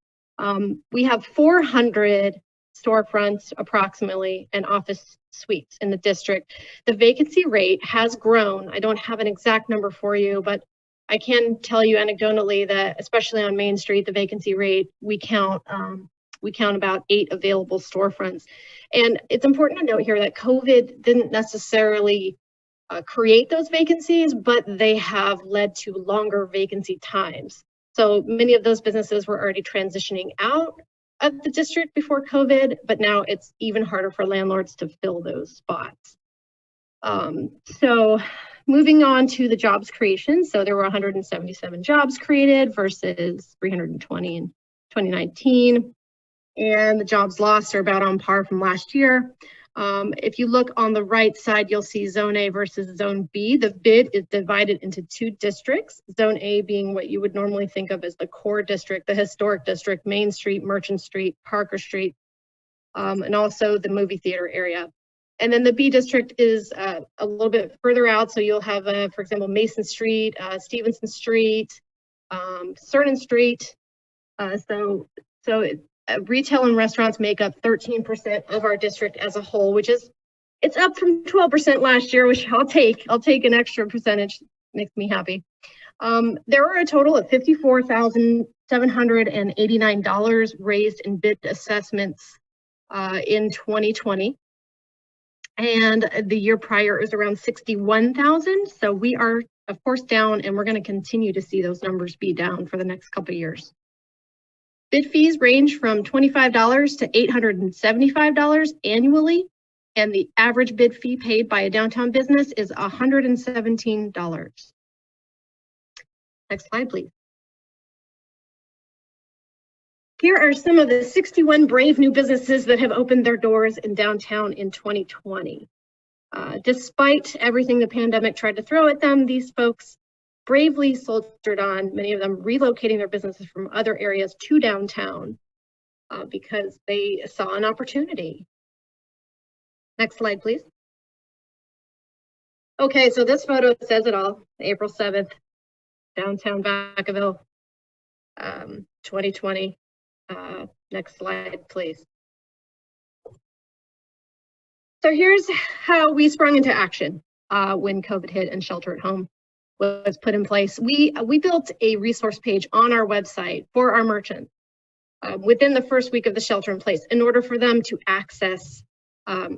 we have 400 storefronts approximately and office suites in the district. The vacancy rate has grown. I don't have an exact number for you, but I can tell you anecdotally that especially on Main Street, the vacancy rate, we count about 8 available storefronts. And it's important to note here that COVID didn't necessarily create those vacancies, but they have led to longer vacancy times. So many of those businesses were already transitioning out of the district before COVID, but now it's even harder for landlords to fill those spots. So moving on to the jobs creation. So there were 177 jobs created versus 320 in 2019. And the jobs lost are about on par from last year. If you look on the right side, you'll see Zone A versus Zone B. The bid is divided into 2 districts, Zone A being what you would normally think of as the core district, the historic district, Main Street, Merchant Street, Parker Street, and also the movie theater area. And then the B district is a little bit further out. So you'll have, for example, Mason Street, Stevenson Street, Cernan Street. Retail and restaurants make up 13% of our district as a whole, which is, it's up from 12% last year, which I'll take an extra percentage, makes me happy. There were a total of $54,789 raised in bid assessments in 2020. And the year prior is around 61,000. So we are, of course, down, and we're going to continue to see those numbers be down for the next couple of years. Bid fees range from $25 to $875 annually, and the average bid fee paid by a downtown business is $117. Next slide, please. Here are some of the 61 brave new businesses that have opened their doors in downtown in 2020. Despite everything the pandemic tried to throw at them, these folks bravely soldiered on, many of them relocating their businesses from other areas to downtown because they saw an opportunity. Next slide, please. Okay, so this photo says it all. April 7th, downtown Vacaville, 2020. Next slide, please. So here's how we sprung into action when COVID hit and shelter at home was put in place. We built a resource page on our website for our merchants within the first week of the shelter in place in order for them to access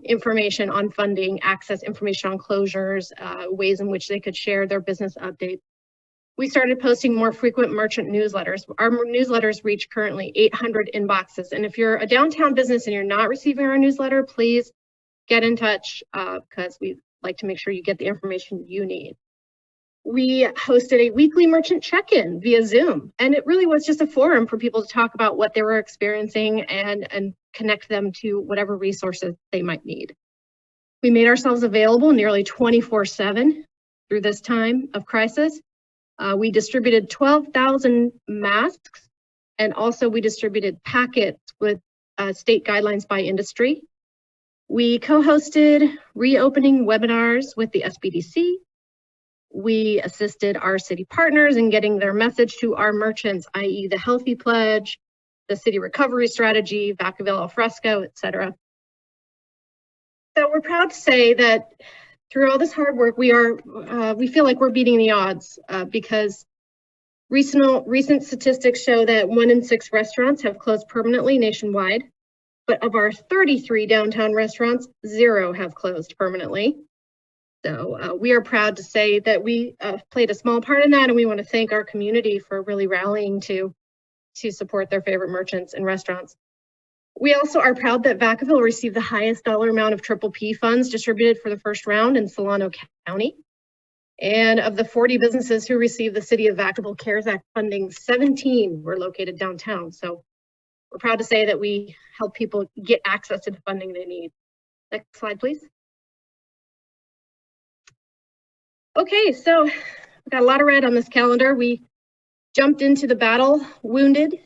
information on funding, access information on closures, ways in which they could share their business updates. We started posting more frequent merchant newsletters. Our newsletters reach currently 800 inboxes. And if you're a downtown business and you're not receiving our newsletter, please get in touch because we like to make sure you get the information you need. We hosted a weekly merchant check-in via Zoom, and it really was just a forum for people to talk about what they were experiencing and connect them to whatever resources they might need. We made ourselves available nearly 24/7 through this time of crisis. We distributed 12,000 masks, and also we distributed packets with state guidelines by industry. We co-hosted reopening webinars with the SBDC. We assisted our city partners in getting their message to our merchants, i.e. the Healthy Pledge, the City Recovery Strategy, Vacaville al Fresco, etc. So we're proud to say that through all this hard work, we feel like we're beating the odds because recent statistics show that 1 in 6 restaurants have closed permanently nationwide, but of our 33 downtown restaurants, 0 have closed permanently. So we are proud to say that we played a small part in that, and we want to thank our community for really rallying to support their favorite merchants and restaurants. We also are proud that Vacaville received the highest dollar amount of PPP funds distributed for the first round in Solano County. And of the 40 businesses who received the City of Vacaville CARES Act funding, 17 were located downtown. So we're proud to say that we help people get access to the funding they need. Next slide, please. Okay, so we've got a lot of red on this calendar. We jumped into the battle wounded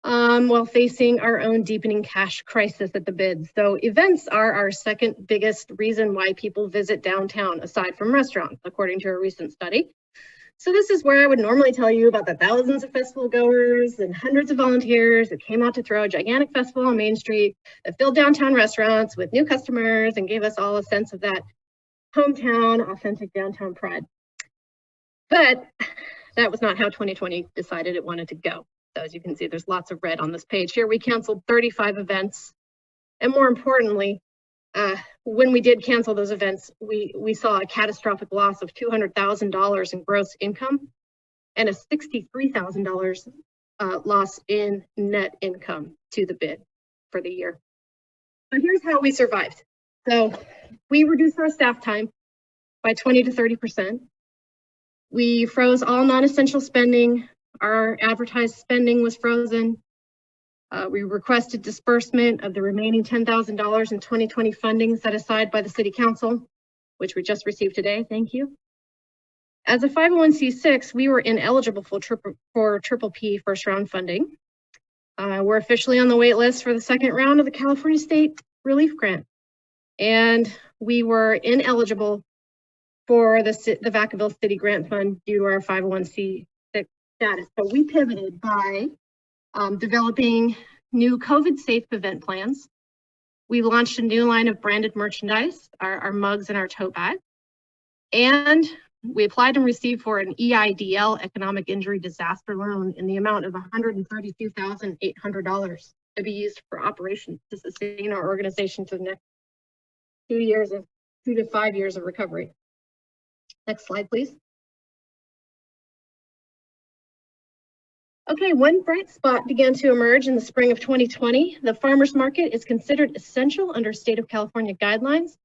while facing our own deepening cash crisis at the bid. So events are our second biggest reason why people visit downtown, aside from restaurants, according to a recent study. So this is where I would normally tell you about the thousands of festival goers and hundreds of volunteers that came out to throw a gigantic festival on Main Street that filled downtown restaurants with new customers and gave us all a sense of that hometown, authentic downtown pride. But that was not how 2020 decided it wanted to go. So as you can see, there's lots of red on this page here. We canceled 35 events. And more importantly, when we did cancel those events, we saw a catastrophic loss of $200,000 in gross income and a $63,000 loss in net income to the bid for the year. So here's how we survived. So we reduced our staff time by 20 to 30%. We froze all non-essential spending. Our advertised spending was frozen. We requested disbursement of the remaining $10,000 in 2020 funding set aside by the City Council, which we just received today. Thank you. As a 501c6, we were ineligible for PPP first round funding. We're officially on the wait list for the second round of the California State Relief Grant. And we were ineligible for the Vacaville City Grant Fund due to our 501c6 status. So we pivoted by developing new COVID-safe event plans. We launched a new line of branded merchandise, our mugs and our tote bags. And we applied and received for an EIDL, Economic Injury Disaster Loan, in the amount of $132,800 to be used for operations to sustain our organization for the next 2 to 5 years of recovery. Next slide, please. Okay, one bright spot began to emerge in the spring of 2020. The farmers market is considered essential under state of California guidelines.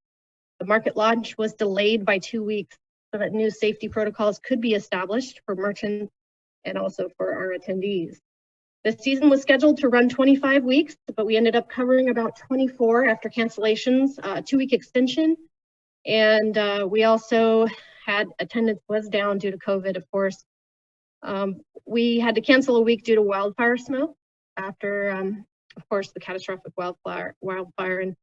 The market launch was delayed by 2 weeks so that new safety protocols could be established for merchants and also for our attendees. The season was scheduled to run 25 weeks, but we ended up covering about 24 after cancellations, a 2-week extension. And we also had attendance was down due to COVID, of course. We had to cancel a week due to wildfire smoke after, of course, the catastrophic wildfire in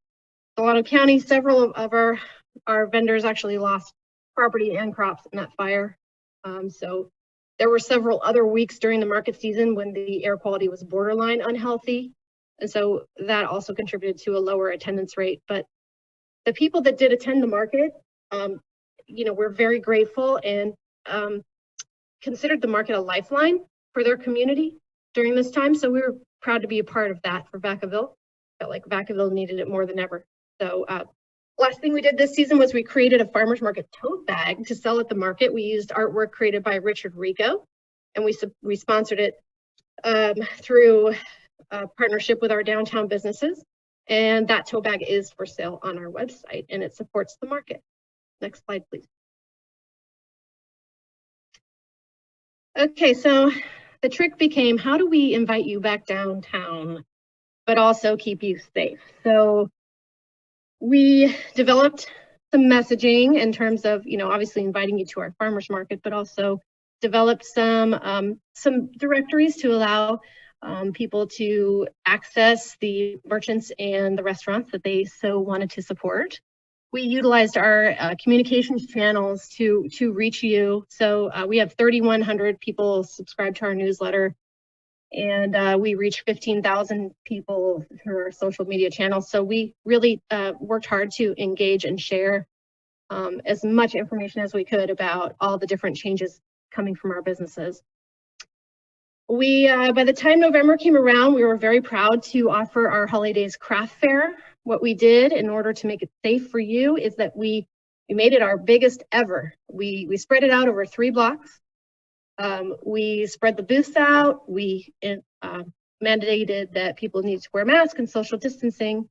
Solano County. Several of our vendors actually lost property and crops in that fire. So there were several other weeks during the market season when the air quality was borderline unhealthy. And so that also contributed to a lower attendance rate. But The people that did attend the market, we're very grateful and considered the market a lifeline for their community during this time. So we were proud to be a part of that for Vacaville. Felt like Vacaville needed it more than ever. So last thing we did this season was we created a farmer's market tote bag to sell at the market. We used artwork created by Richard Rico, and we sponsored it through a partnership with our downtown businesses. And that tote bag is for sale on our website, and it supports the market. Next slide, please. Okay, so the trick became, how do we invite you back downtown, but also keep you safe? So we developed some messaging in terms of, obviously inviting you to our farmers market, but also developed some directories to allow people to access the merchants and the restaurants that they so wanted to support. We utilized our communications channels to reach you. So we have 3,100 people subscribed to our newsletter, and we reach 15,000 people through our social media channels. So we really worked hard to engage and share as much information as we could about all the different changes coming from our businesses. We, by the time November came around, we were very proud to offer our Holidays Craft Fair. What we did in order to make it safe for you is that we made it our biggest ever. We spread it out over 3 blocks. We spread the booths out. We mandated that people need to wear masks and social distancing.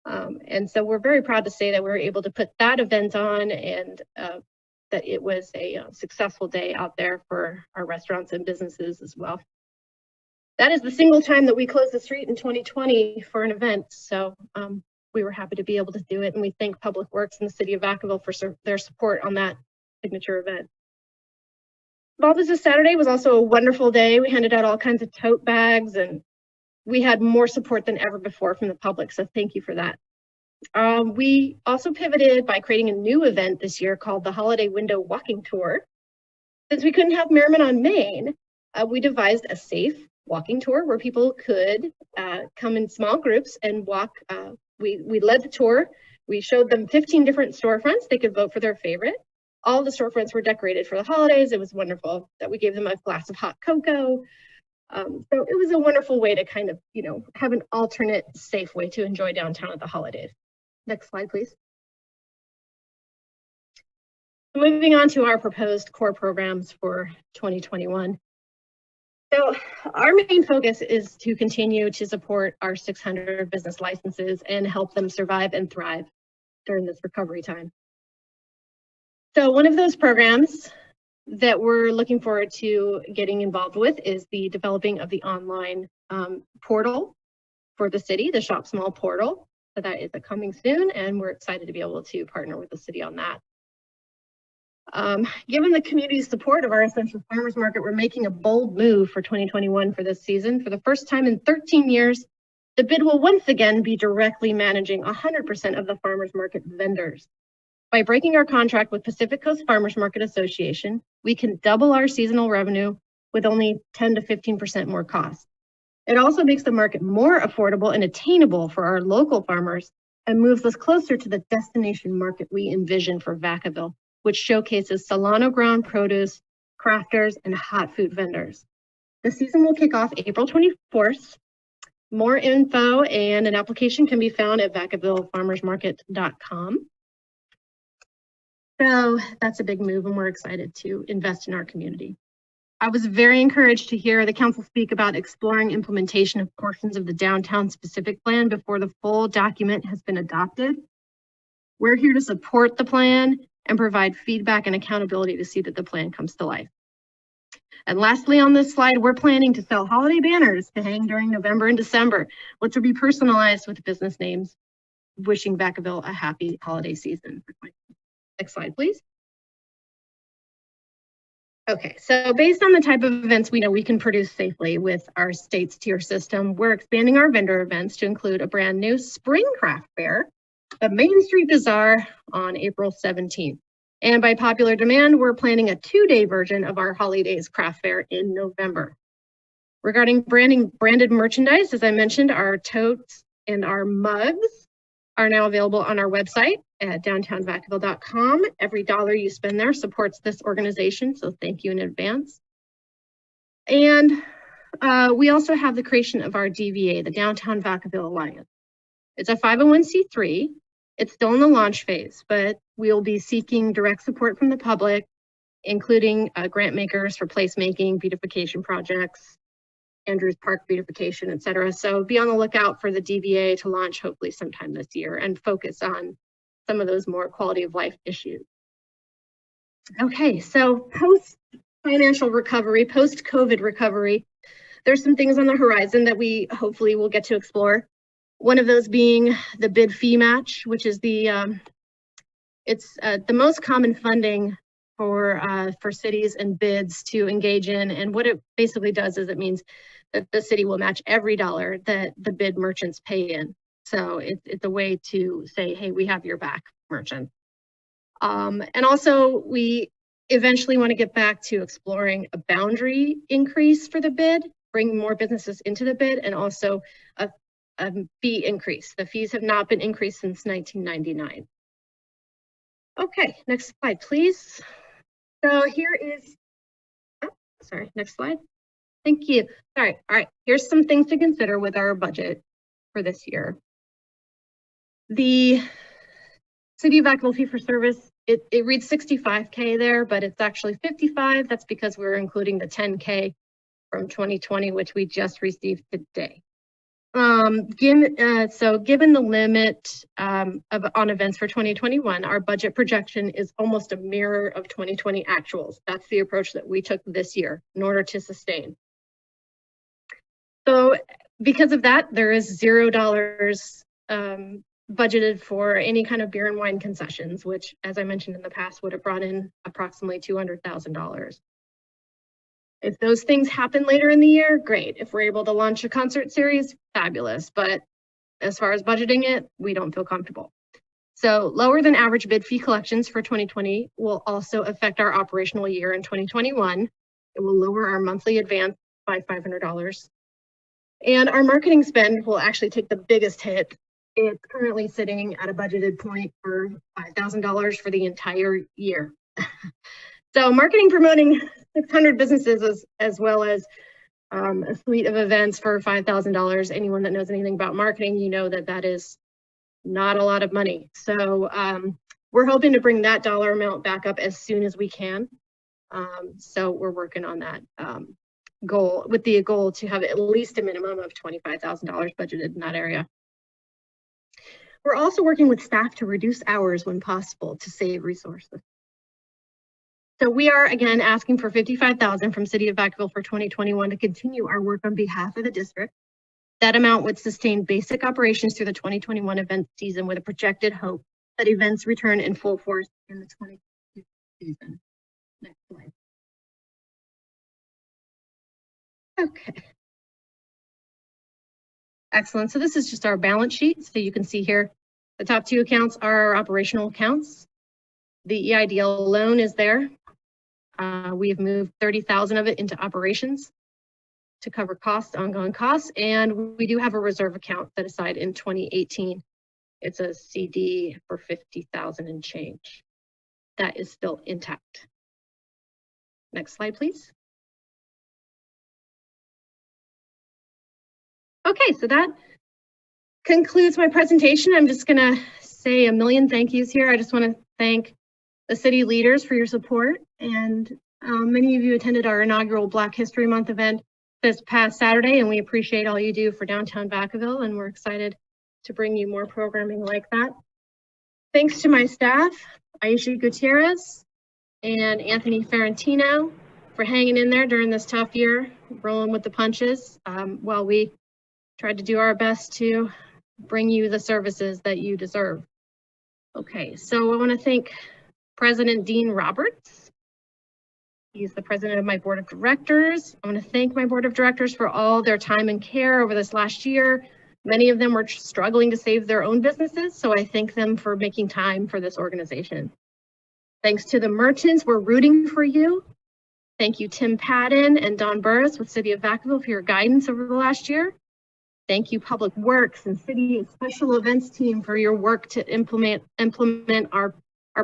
And so we're very proud to say that we were able to put that event on, and that it was a successful day out there for our restaurants and businesses as well. That is the single time that we closed the street in 2020 for an event. So we were happy to be able to do it. And we thank Public Works and the city of Vacaville for their support on that signature event. Small Business Saturday was also a wonderful day. We handed out all kinds of tote bags, and we had more support than ever before from the public. So thank you for that. We also pivoted by creating a new event this year called the Holiday Window Walking Tour. Since we couldn't have Merriman on Main, we devised a safe walking tour where people could come in small groups and walk. We led the tour. We showed them 15 different storefronts. They could vote for their favorite. All the storefronts were decorated for the holidays. It was wonderful that we gave them a glass of hot cocoa. So it was a wonderful way to kind of, have an alternate safe way to enjoy downtown at the holidays. Next slide, please. Moving on to our proposed core programs for 2021. So our main focus is to continue to support our 600 business licenses and help them survive and thrive during this recovery time. So one of those programs that we're looking forward to getting involved with is the developing of the online portal for the city, the Shop Small portal. So that is coming soon, and we're excited to be able to partner with the city on that. Given the community's support of our essential farmers market, we're making a bold move for 2021 for this season. For the first time in 13 years, the bid will once again be directly managing 100% of the farmers market vendors. By breaking our contract with Pacific Coast Farmers Market Association, we can double our seasonal revenue with only 10 to 15% more cost. It also makes the market more affordable and attainable for our local farmers and moves us closer to the destination market we envision for Vacaville, which showcases Solano ground produce, crafters, and hot food vendors. The season will kick off April 24th. More info and an application can be found at vacavillefarmersmarket.com. So that's a big move, and we're excited to invest in our community. I was very encouraged to hear the council speak about exploring implementation of portions of the downtown specific plan before the full document has been adopted. We're here to support the plan and provide feedback and accountability to see that the plan comes to life. And lastly, on this slide, we're planning to sell holiday banners to hang during November and December, which will be personalized with business names, wishing Vacaville a happy holiday season. Next slide, please. Okay, so based on the type of events we know we can produce safely with our state's tier system, we're expanding our vendor events to include a brand new spring craft fair, the Main Street Bazaar on April 17th. And by popular demand, we're planning a 2-day version of our Holidays Craft Fair in November. Regarding branded merchandise, as I mentioned, our totes and our mugs are now available on our website at downtownvacaville.com. Every dollar you spend there supports this organization, so thank you in advance. And we also have the creation of our DVA, the Downtown Vacaville Alliance. It's a 501c3. It's still in the launch phase, but we'll be seeking direct support from the public, including grant makers for placemaking, beautification projects, Andrews Park beautification, et cetera. So be on the lookout for the DVA to launch hopefully sometime this year and focus on some of those more quality of life issues. Okay, so post-financial recovery, post-COVID recovery, there's some things on the horizon that we hopefully will get to explore. One of those being the bid fee match, which is the most common funding for cities and bids to engage in. And what it basically does is it means that the city will match every dollar that the bid merchants pay in. So it's a way to say, hey, we have your back, merchant. And also we eventually want to get back to exploring a boundary increase for the bid, bring more businesses into the bid, and also a fee increase. The fees have not been increased since 1999. Okay, next slide, please. So here is, sorry, next slide. Thank you. Sorry. All right, here's some things to consider with our budget for this year. The City of Vacaville fee for service, it reads 65K there, but it's actually 55. That's because we're including the 10K from 2020, which we just received today. Given the limit on events for 2021, our budget projection is almost a mirror of 2020 actuals. That's the approach that we took this year in order to sustain. So because of that, there is $0 budgeted for any kind of beer and wine concessions, which, as I mentioned in the past, would have brought in approximately $200,000. If those things happen later in the year, great. If we're able to launch a concert series, fabulous. But as far as budgeting it, we don't feel comfortable. So lower than average bid fee collections for 2020 will also affect our operational year in 2021. It will lower our monthly advance by $500. And our marketing spend will actually take the biggest hit. It's currently sitting at a budgeted point for $5,000 for the entire year. So marketing, promoting 600 businesses as well as a suite of events for $5,000. Anyone that knows anything about marketing, you know that that is not a lot of money. So we're hoping to bring that dollar amount back up as soon as we can. So we're working on that goal, with the goal to have at least a minimum of $25,000 budgeted in that area. We're also working with staff to reduce hours when possible to save resources. So we are again asking for $55,000 from City of Vacaville for 2021 to continue our work on behalf of the district. That amount would sustain basic operations through the 2021 event season with a projected hope that events return in full force in the 2022 season. Next slide. Okay. Excellent. So this is just our balance sheet. So you can see here, the top two accounts are our operational accounts. The EIDL loan is there. We have moved 30,000 of it into operations to cover costs, ongoing costs, and we do have a reserve account set aside in 2018. It's a CD for 50,000 and change. That is still intact. Next slide, please. Okay, so that concludes my presentation. I'm just gonna say a million thank yous here. I just want to thank the city leaders for your support, and many of you attended our inaugural Black History Month event this past Saturday, and we appreciate all you do for downtown Vacaville, and we're excited to bring you more programming like that. Thanks to my staff, Aisha Gutierrez and Anthony Ferrantino, for hanging in there during this tough year, rolling with the punches, while we tried to do our best to bring you the services that you deserve. Okay, so I want to thank President Dean Roberts. He's the president of my board of directors. I want to thank my board of directors for all their time and care over this last year. Many of them were struggling to save their own businesses, so I thank them for making time for this organization. Thanks to the merchants, we're rooting for you. Thank you, Tim Padden and Don Burris with City of Vacaville, for your guidance over the last year. Thank you, Public Works and City Special Events Team, for your work to implement our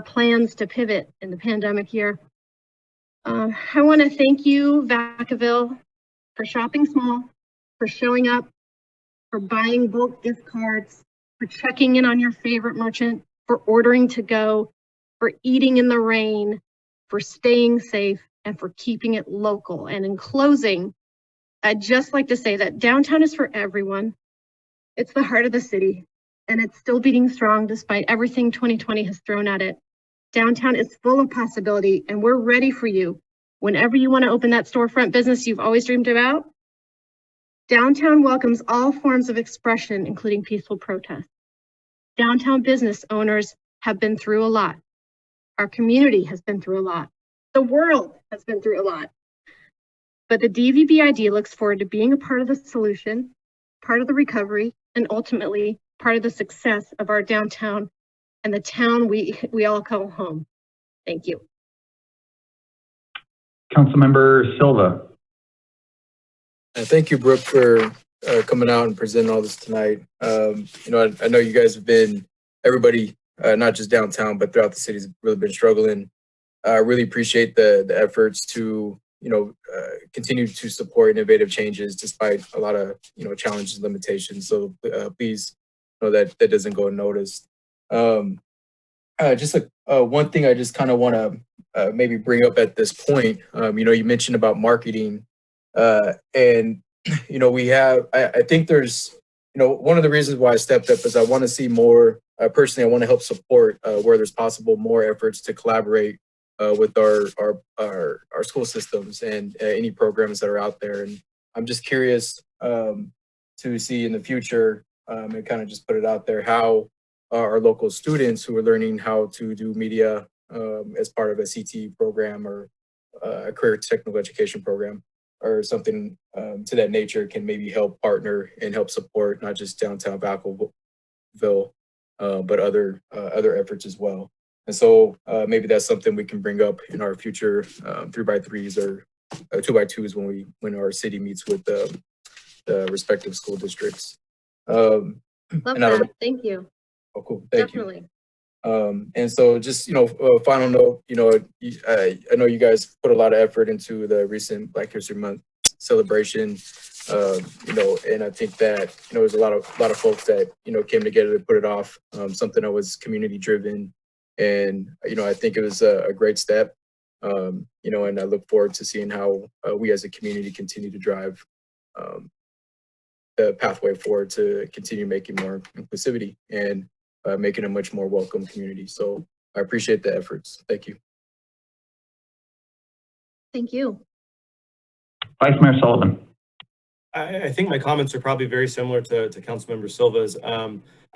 plans to pivot in the pandemic year. I want to thank you, Vacaville, for shopping small, for showing up, for buying bulk gift cards, for checking in on your favorite merchant, for ordering to go, for eating in the rain, for staying safe, and for keeping it local. And in closing, I'd just like to say that downtown is for everyone. It's the heart of the city, and it's still beating strong despite everything 2020 has thrown at it. Downtown is full of possibility, and we're ready for you. Whenever you want to open that storefront business you've always dreamed about, downtown welcomes all forms of expression, including peaceful protest. Downtown business owners have been through a lot. Our community has been through a lot. The world has been through a lot. But the DVBID looks forward to being a part of the solution, part of the recovery, and ultimately part of the success of our downtown and the town we all call home. Thank you. Councilmember Silva. Thank you, Brooke, for coming out and presenting all this tonight. You know, I know you guys have been, everybody, not just downtown, but throughout the city has really been struggling. I really appreciate the efforts to, you know, continue to support innovative changes despite a lot of, you know, challenges and limitations. So please know that doesn't go unnoticed. Just like one thing I just kind of want to maybe bring up at this point, you know, you mentioned about marketing, and, you know, we have, I think there's, you know, one of the reasons why I stepped up is I want to see more, personally, I want to help support where there's possible more efforts to collaborate with our school systems and any programs that are out there. And I'm just curious to see in the future, and kind of just put it out there, how our local students who are learning how to do media as part of a CTE program or a career technical education program or something to that nature can maybe help partner and help support not just downtown Vacaville, but other efforts as well. And so maybe that's something we can bring up in our future 3x3s or 2x2s when our city meets with the respective school districts. Love that. Thank you. Oh, cool. Thank Definitely. you. And so just, you know, final note, you know, I know you guys put a lot of effort into the recent Black History Month celebration, you know, and I think that, you know, there's a lot of folks that, you know, came together to put it off, something that was community driven. And, you know, I think it was a great step, you know, and I look forward to seeing how we as a community continue to drive the pathway forward to continue making more inclusivity and making a much more welcome community. So I appreciate the efforts. Thank you. Thank you. Vice Mayor Sullivan. I think my comments are probably very similar to Councilmember Silva's.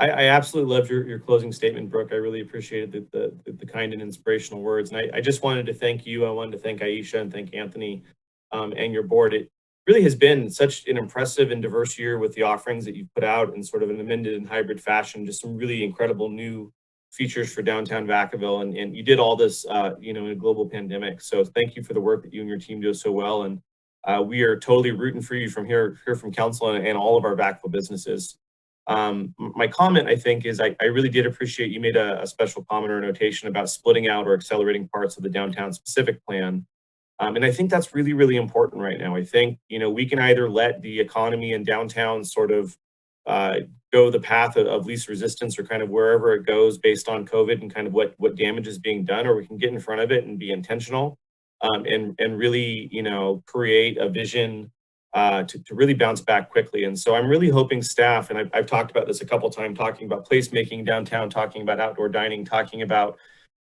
I absolutely loved your closing statement, Brooke. I really appreciated the kind and inspirational words. And I just wanted to thank you. I wanted to thank Aisha and thank Anthony and your board. It really has been such an impressive and diverse year with the offerings that you've put out in sort of an amended and hybrid fashion, just some really incredible new features for downtown Vacaville. And you did all this, you know, in a global pandemic. So thank you for the work that you and your team do so well. And we are totally rooting for you from here from council and all of our Vacaville businesses. My comment, I think, is I really did appreciate you made a special comment or a notation about splitting out or accelerating parts of the downtown specific plan. And I think that's really, really important right now. I think, you know, we can either let the economy in downtown sort of go the path of least resistance or kind of wherever it goes based on COVID and kind of what damage is being done, or we can get in front of it and be intentional and really, you know, create a vision to really bounce back quickly. And so I'm really hoping staff, and I've talked about this a couple of times, talking about placemaking downtown, talking about outdoor dining, talking about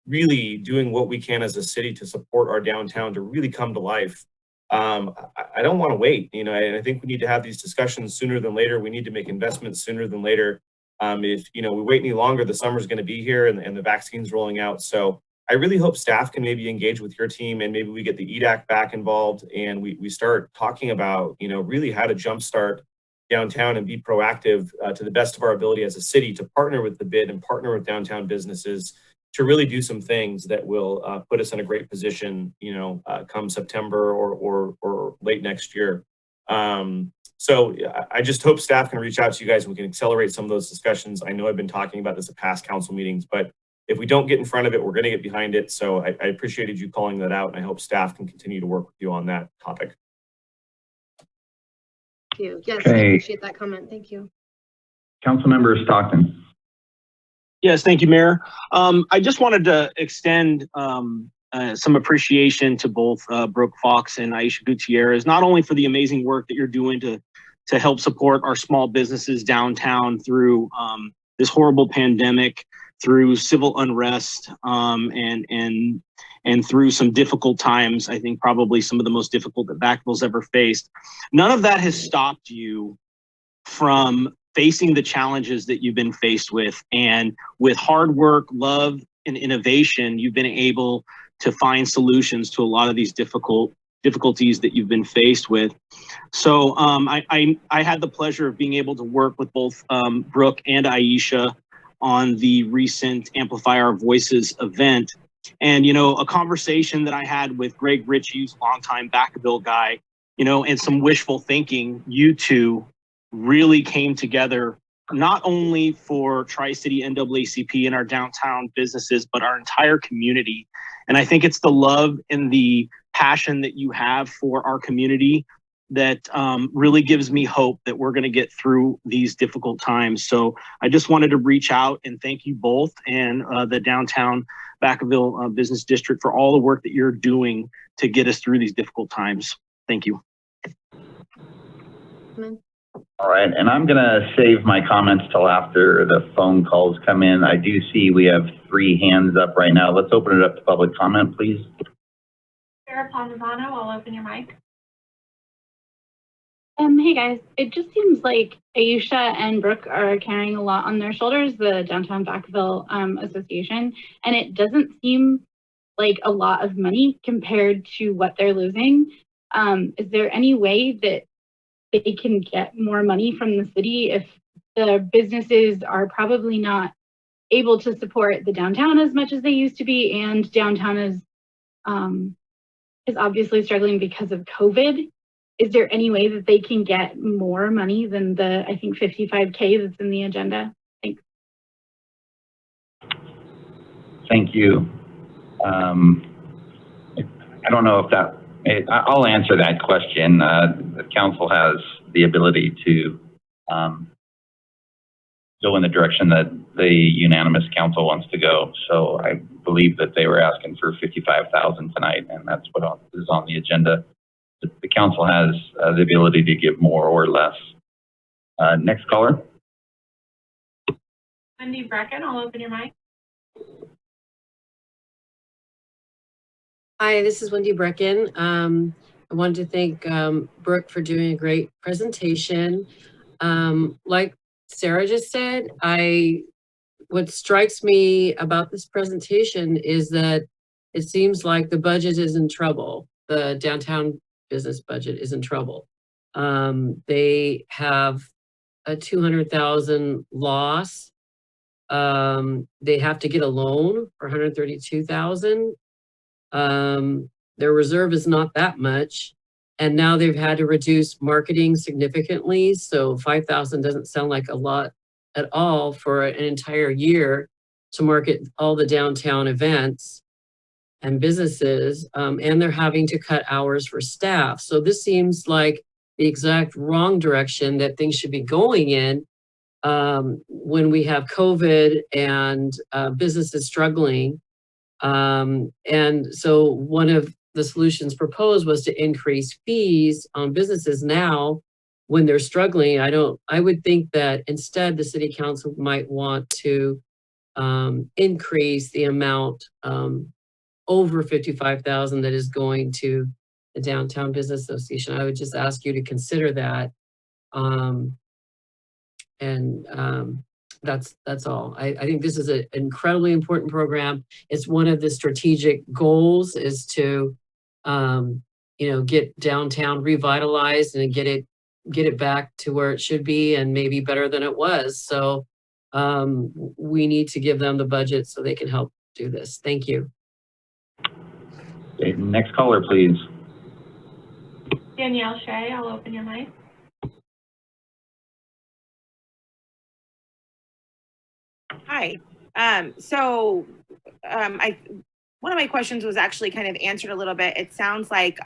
really doing what we can as a city to support our downtown to really come to life. I don't want to wait, you know, and I think we need to have these discussions sooner than later. We need to make investments sooner than later. If, you know, we wait any longer, the summer's going to be here and the vaccine's rolling out. So I really hope staff can maybe engage with your team and maybe we get the EDAC back involved and we start talking about, you know, really how to jumpstart downtown and be proactive to the best of our ability as a city to partner with the bid and partner with downtown businesses to really do some things that will put us in a great position, you know, come September or late next year. So I just hope staff can reach out to you guys and we can accelerate some of those discussions. I know I've been talking about this at past council meetings, but if we don't get in front of it, we're going to get behind it. So I appreciated you calling that out, and I hope staff can continue to work with you on that topic. Thank you. Yes, Okay. I appreciate that comment. Thank you. Councilmember Stockton. Yes, thank you, Mayor. I just wanted to extend some appreciation to both Brooke Fox and Aisha Gutierrez, not only for the amazing work that you're doing to help support our small businesses downtown through this horrible pandemic, through civil unrest, and through some difficult times. I think probably some of the most difficult that Vacaville's ever faced. None of that has stopped you from facing the challenges that you've been faced with. And with hard work, love, and innovation, you've been able to find solutions to a lot of these difficulties that you've been faced with. So I had the pleasure of being able to work with both Brooke and Aisha on the recent Amplify Our Voices event. And, a conversation that I had with Greg Ritchie, longtime Vacaville guy, and some wishful thinking, you two really came together, not only for Tri-City NAACP and our downtown businesses, but our entire community. And I think it's the love and the passion that you have for our community that really gives me hope that we're going to get through these difficult times. So I just wanted to reach out and thank you both and the downtown Vacaville Business District for all the work that you're doing to get us through these difficult times. Thank you. All right, and I'm going to save my comments till after the phone calls come in. I do see we have 3 hands up right now. Let's open it up to public comment, please. Sarah Palmisano, I'll open your mic. Hey guys, it just seems like Aisha and Brooke are carrying a lot on their shoulders, the Downtown Vacaville Association, and it doesn't seem like a lot of money compared to what they're losing. Is there any way that they can get more money from the city if the businesses are probably not able to support the downtown as much as they used to be, and downtown is obviously struggling because of COVID? Is there any way that they can get more money than the, I think, $55K that's in the agenda? Thanks. Thank you. I don't know if I'll answer that question. The council has the ability to go in the direction that the unanimous council wants to go. So I believe that they were asking for $55,000 tonight, and that's what is on the agenda. The council has the ability to give more or less. Next caller. Wendy Brecken, I'll open your mic. Hi, this is Wendy Brecken. I wanted to thank Brooke for doing a great presentation. Like Sarah just said, what strikes me about this presentation is that it seems like the budget is in trouble. The downtown business budget is in trouble. They have a $200,000 loss. They have to get a loan for $132,000. Their reserve is not that much. And now they've had to reduce marketing significantly. So $5,000 doesn't sound like a lot at all for an entire year to market all the downtown events and businesses. And they're having to cut hours for staff. So this seems like the exact wrong direction that things should be going in when we have COVID and businesses struggling. And so one of the solutions proposed was to increase fees on businesses now when they're struggling. I would think that instead the city council might want to increase the amount over $55,000 that is going to the Downtown Business Association. I would just ask you to consider that. That's all. I think this is an incredibly important program. It's one of the strategic goals is to, get downtown revitalized and get it back to where it should be and maybe better than it was. So we need to give them the budget so they can help do this. Thank you. Okay, next caller, please. Danielle Shea, I'll open your mic. Hi. One of my questions was actually kind of answered a little bit. It sounds like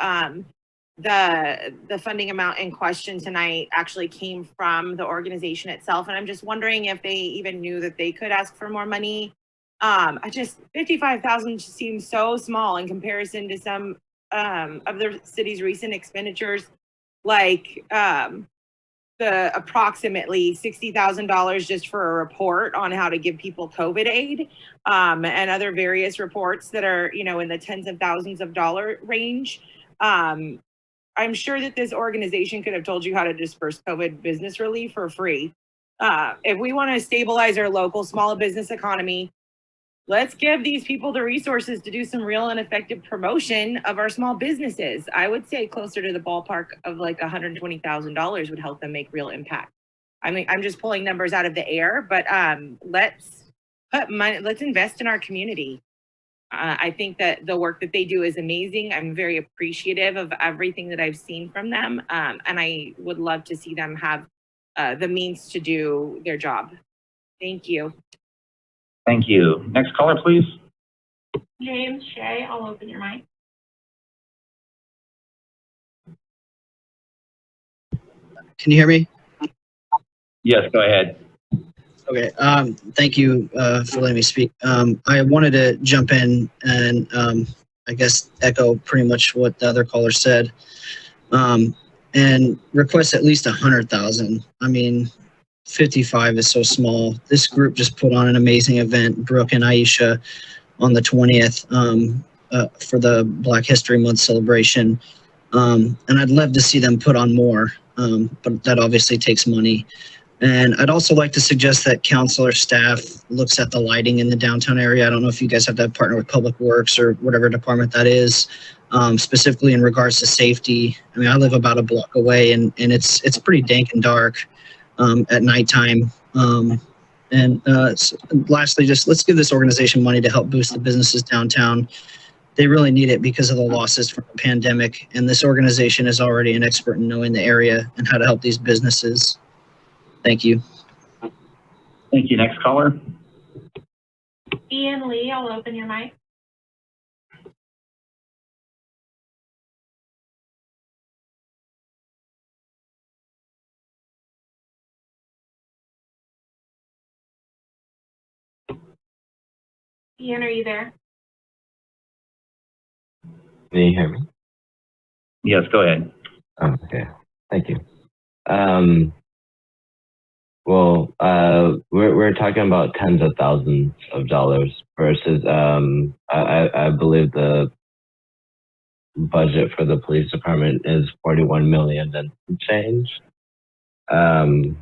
the funding amount in question tonight actually came from the organization itself, and I'm just wondering if they even knew that they could ask for more money. I just 55,000 seems so small in comparison to some of the city's recent expenditures, like the approximately $60,000 just for a report on how to give people COVID aid, and other various reports that are, you know, in the tens of thousands of dollar range. I'm sure that this organization could have told you how to disperse COVID business relief for free. If we want to stabilize our local small business economy, let's give these people the resources to do some real and effective promotion of our small businesses. I would say closer to the ballpark of like $120,000 would help them make real impact. I mean, I'm just pulling numbers out of the air, but let's put money, let's invest in our community. I think that the work that they do is amazing. I'm very appreciative of everything that I've seen from them. And I would love to see them have the means to do their job. Thank you. Thank you. Next caller, please. James Shea, I'll open your mic. Can you hear me? Yes, go ahead. Okay. Thank you for letting me speak. I wanted to jump in and I guess echo pretty much what the other caller said, and request at least 100,000. I mean, 55 is so small. This group just put on an amazing event, Brooke and Aisha, on the 20th for the Black History Month celebration. And I'd love to see them put on more, but that obviously takes money. And I'd also like to suggest that council or staff looks at the lighting in the downtown area. I don't know if you guys have to partner with Public Works or whatever department that is, specifically in regards to safety. I mean, I live about a block away, and it's pretty dank and dark at nighttime. Lastly, just let's give this organization money to help boost the businesses downtown. They really need it because of the losses from the pandemic, and this organization is already an expert in knowing the area and how to help these businesses. Thank you. Thank you. Next caller. Ian Lee, I'll open your mic. Ian, are you there? Can you hear me? Yes, go ahead. Oh, okay. Thank you. We're talking about tens of thousands of dollars versus I believe the budget for the police department is 41 million and change. And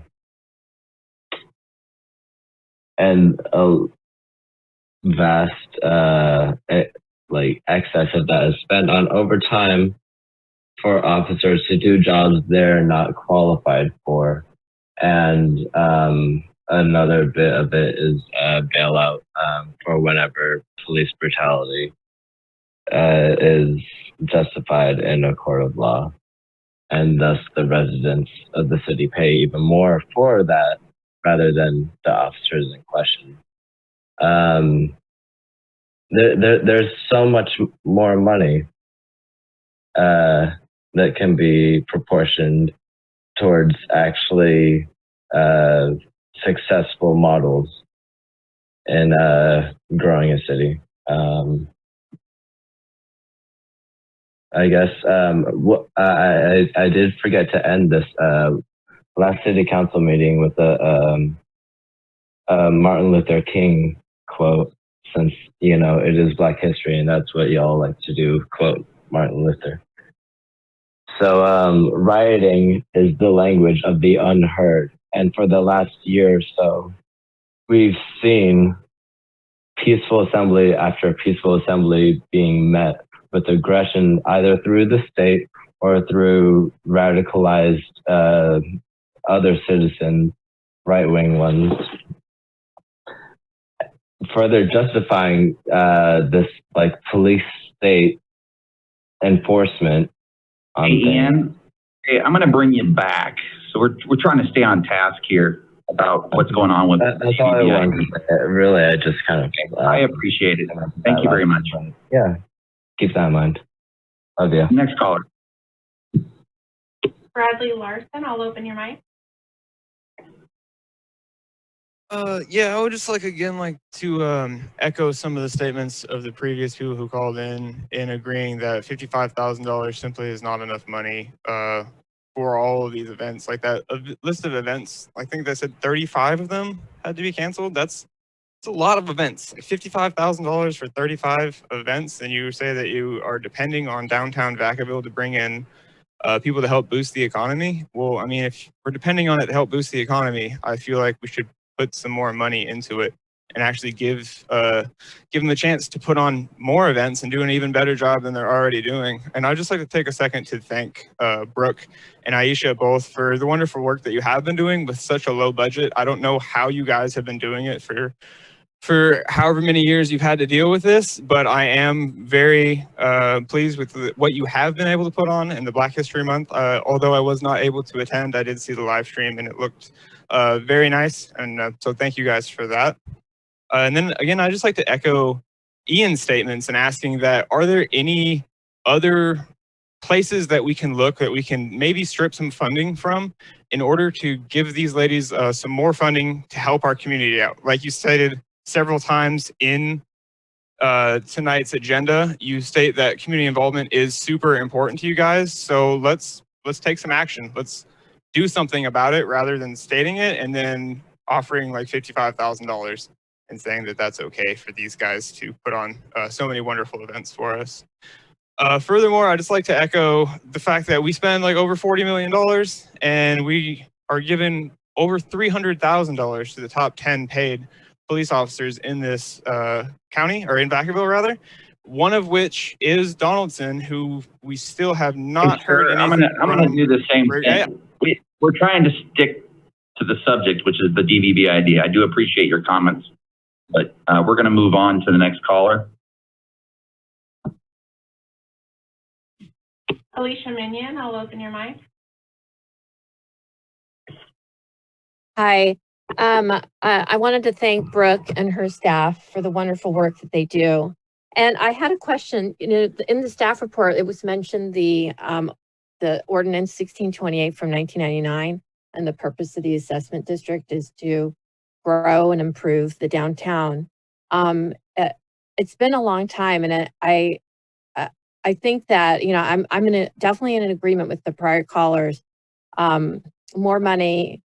a vast like excess of that is spent on overtime for officers to do jobs they're not qualified for. And another bit of it is bailout for whenever police brutality is justified in a court of law. And thus the residents of the city pay even more for that rather than the officers in question. There's so much more money that can be proportioned towards actually successful models in growing a city. I guess I did forget to end this last city council meeting with a Martin Luther King quote, since, you know, it is Black history and that's what y'all like to do, quote Martin Luther. So rioting is the language of the unheard. And for the last year or so, we've seen peaceful assembly after peaceful assembly being met with aggression, either through the state or through radicalized other citizens, right-wing ones, further justifying this like police state enforcement. Hey, Ian, hey, I'm going to bring you back. So we're trying to stay on task here. about what's going on with That's all I wanted to say. Really, I just kind of. I appreciate it. Thank you very much. Yeah, keep that in mind. Love you. Next caller. Bradley Larson, I'll open your mic. Yeah, I would just like to echo some of the statements of the previous people who called in agreeing that $55,000 simply is not enough money for all of these events. Like that list of events, I think they said 35 of them had to be canceled. That's a lot of events. Like $55,000 for 35 events, and you say that you are depending on downtown Vacaville to bring in people to help boost the economy. Well, I mean, if we're depending on it to help boost the economy, I feel like we should put some more money into it and actually give them the chance to put on more events and do an even better job than they're already doing. And I'd just like to take a second to thank Brooke and Aisha both for the wonderful work that you have been doing with such a low budget. I don't know how you guys have been doing it for however many years you've had to deal with this, but I am very pleased with what you have been able to put on in the Black History Month. Although I was not able to attend, I did see the live stream and it looked very nice. And so thank you guys for that. And then again, I'd just like to echo Ian's statements and asking that, are there any other places that we can look that we can maybe strip some funding from in order to give these ladies some more funding to help our community out? Like you stated several times in tonight's agenda, you state that community involvement is super important to you guys. So let's take some action. Let's do something about it rather than stating it and then offering like $55,000 and saying that that's okay for these guys to put on so many wonderful events for us. Furthermore, I'd just like to echo the fact that we spend like over $40 million and we are given over $300,000 to the top 10 paid police officers in this county, or in Vacaville rather, one of which is Donaldson, who we still have not heard anything. I'm gonna do the same thing. We're trying to stick to the subject, which is the DVB ID. I do appreciate your comments, but we're gonna move on to the next caller. Alicia Minion, I'll open your mic. Hi. I wanted to thank Brooke and her staff for the wonderful work that they do. And I had a question. You know, in the staff report, it was mentioned the ordinance 1628 from 1999, and the purpose of the assessment district is to grow and improve the downtown. It's been a long time, and I think that, you know, I'm definitely in an agreement with the prior callers. More money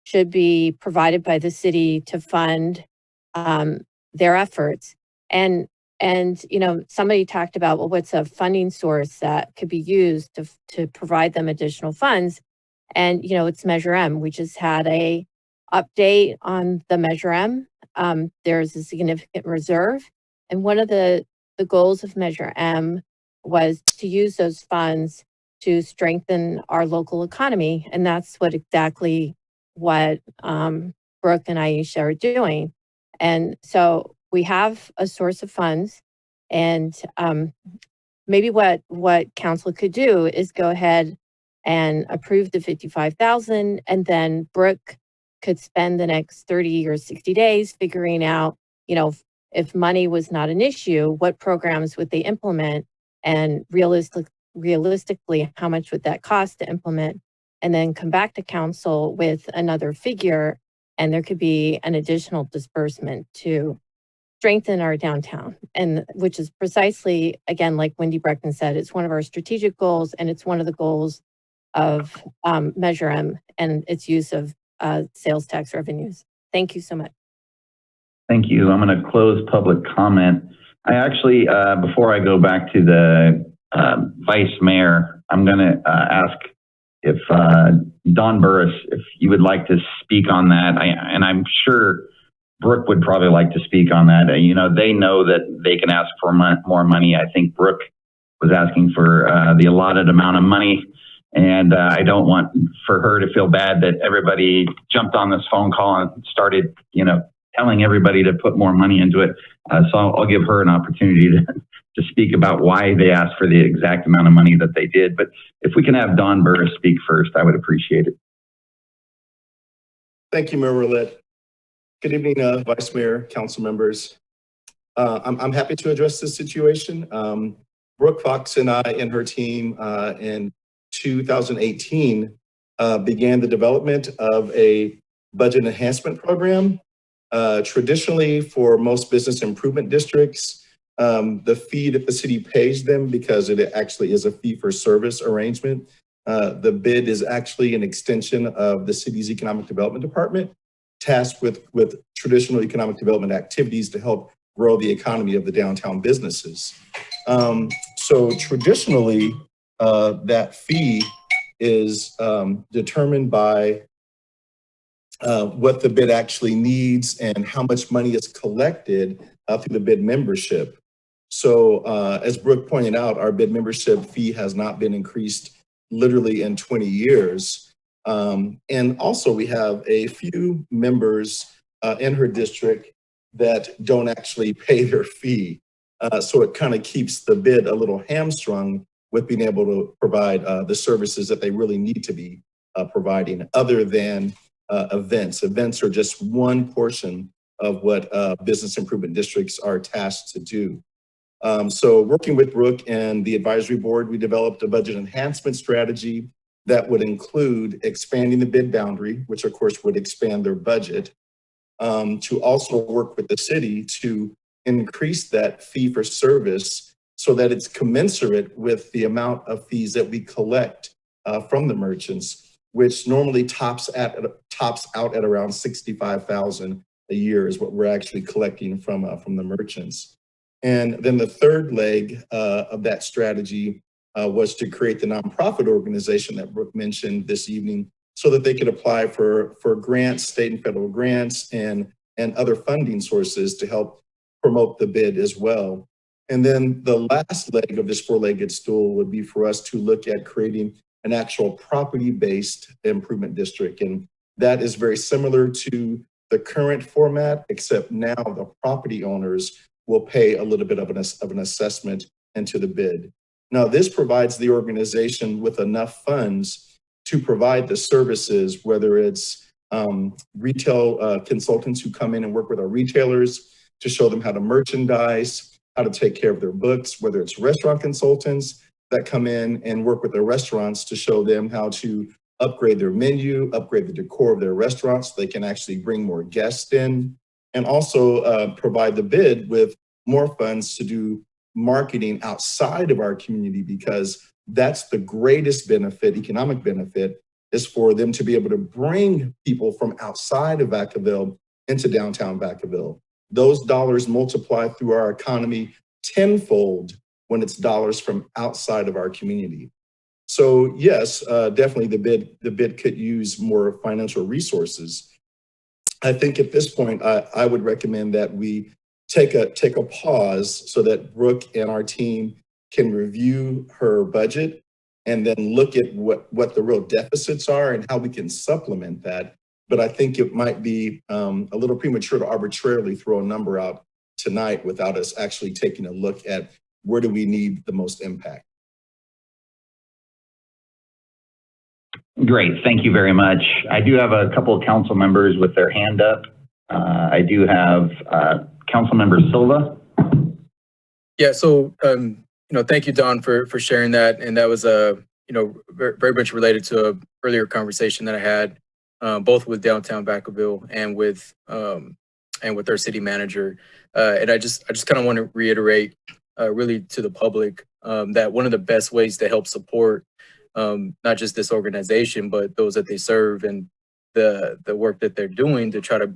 should be provided by the city to fund their efforts. And you know, somebody talked about, well, what's a funding source that could be used to provide them additional funds? And, you know, it's Measure M. We just had a update on the Measure M. There's a significant reserve. And one of the goals of Measure M was to use those funds to strengthen our local economy. And that's what exactly what Brooke and Aisha are doing. And so we have a source of funds, and maybe what council could do is go ahead and approve the $55,000, and then Brooke could spend the next 30 or 60 days figuring out, you know, if money was not an issue, what programs would they implement, and realistically, how much would that cost to implement, and then come back to council with another figure, and there could be an additional disbursement to strengthen our downtown. And which is precisely, again, like Wendy Breckman said, it's one of our strategic goals, and it's one of the goals of Measure M and its use of sales tax revenues. Thank you so much. Thank you. I'm going to close public comment. I actually, before I go back to the Vice Mayor, I'm going to ask if Don Burris, if you would like to speak on that. And I'm sure Brooke would probably like to speak on that. You know, they know that they can ask for more money. I think Brooke was asking for the allotted amount of money. And I don't want for her to feel bad that everybody jumped on this phone call and started, you know, telling everybody to put more money into it. So I'll give her an opportunity to speak about why they asked for the exact amount of money that they did. But if we can have Don Burris speak first, I would appreciate it. Thank you, Mayor Roulette. Good evening, Vice Mayor, council members. I'm happy to address this situation. Brooke Fox and I and her team in 2018 began the development of a budget enhancement program. Traditionally, for most business improvement districts, the fee that the city pays them, because it actually is a fee for service arrangement, the bid is actually an extension of the city's economic development department, tasked with traditional economic development activities to help grow the economy of the downtown businesses. So traditionally, that fee is determined by what the bid actually needs and how much money is collected through the bid membership. So as Brooke pointed out, our bid membership fee has not been increased literally in 20 years. And also we have a few members in her district that don't actually pay their fee. So it kind of keeps the bid a little hamstrung with being able to provide the services that they really need to be providing, other than events. Events are just one portion of what business improvement districts are tasked to do. So working with Brooke and the advisory board, we developed a budget enhancement strategy that would include expanding the bid boundary, which of course would expand their budget, to also work with the city to increase that fee for service so that it's commensurate with the amount of fees that we collect from the merchants, which normally tops out at around $65,000 a year is what we're actually collecting from the merchants. And then the third leg of that strategy was to create the nonprofit organization that Brooke mentioned this evening, so that they could apply for grants, state and federal grants, and other funding sources to help promote the bid as well. And then the last leg of this four-legged stool would be for us to look at creating an actual property-based improvement district. And that is very similar to the current format, except now the property owners will pay a little bit of an assessment into the bid. Now, this provides the organization with enough funds to provide the services, whether it's retail consultants who come in and work with our retailers to show them how to merchandise, how to take care of their books, whether it's restaurant consultants that come in and work with their restaurants to show them how to upgrade their menu, upgrade the decor of their restaurants so they can actually bring more guests in, and also provide the bid with more funds to do marketing outside of our community, because that's the greatest benefit, economic benefit, is for them to be able to bring people from outside of Vacaville into downtown Vacaville. Those dollars multiply through our economy tenfold when it's dollars from outside of our community. So yes, definitely the bid could use more financial resources. I think at this point, I would recommend that we take a pause so that Brooke and our team can review her budget and then look at what the real deficits are and how we can supplement that. But I think it might be a little premature to arbitrarily throw a number out tonight without us actually taking a look at where do we need the most impact. Great, thank you very much. I do have a couple of council members with their hand up. I do have Council Member Silva. Yeah, so thank you, Don, for sharing that. And that was very much related to an earlier conversation that I had, both with downtown Vacaville and with our city manager. And I just kind of want to reiterate really to the public that one of the best ways to help support not just this organization, but those that they serve and the work that they're doing to try to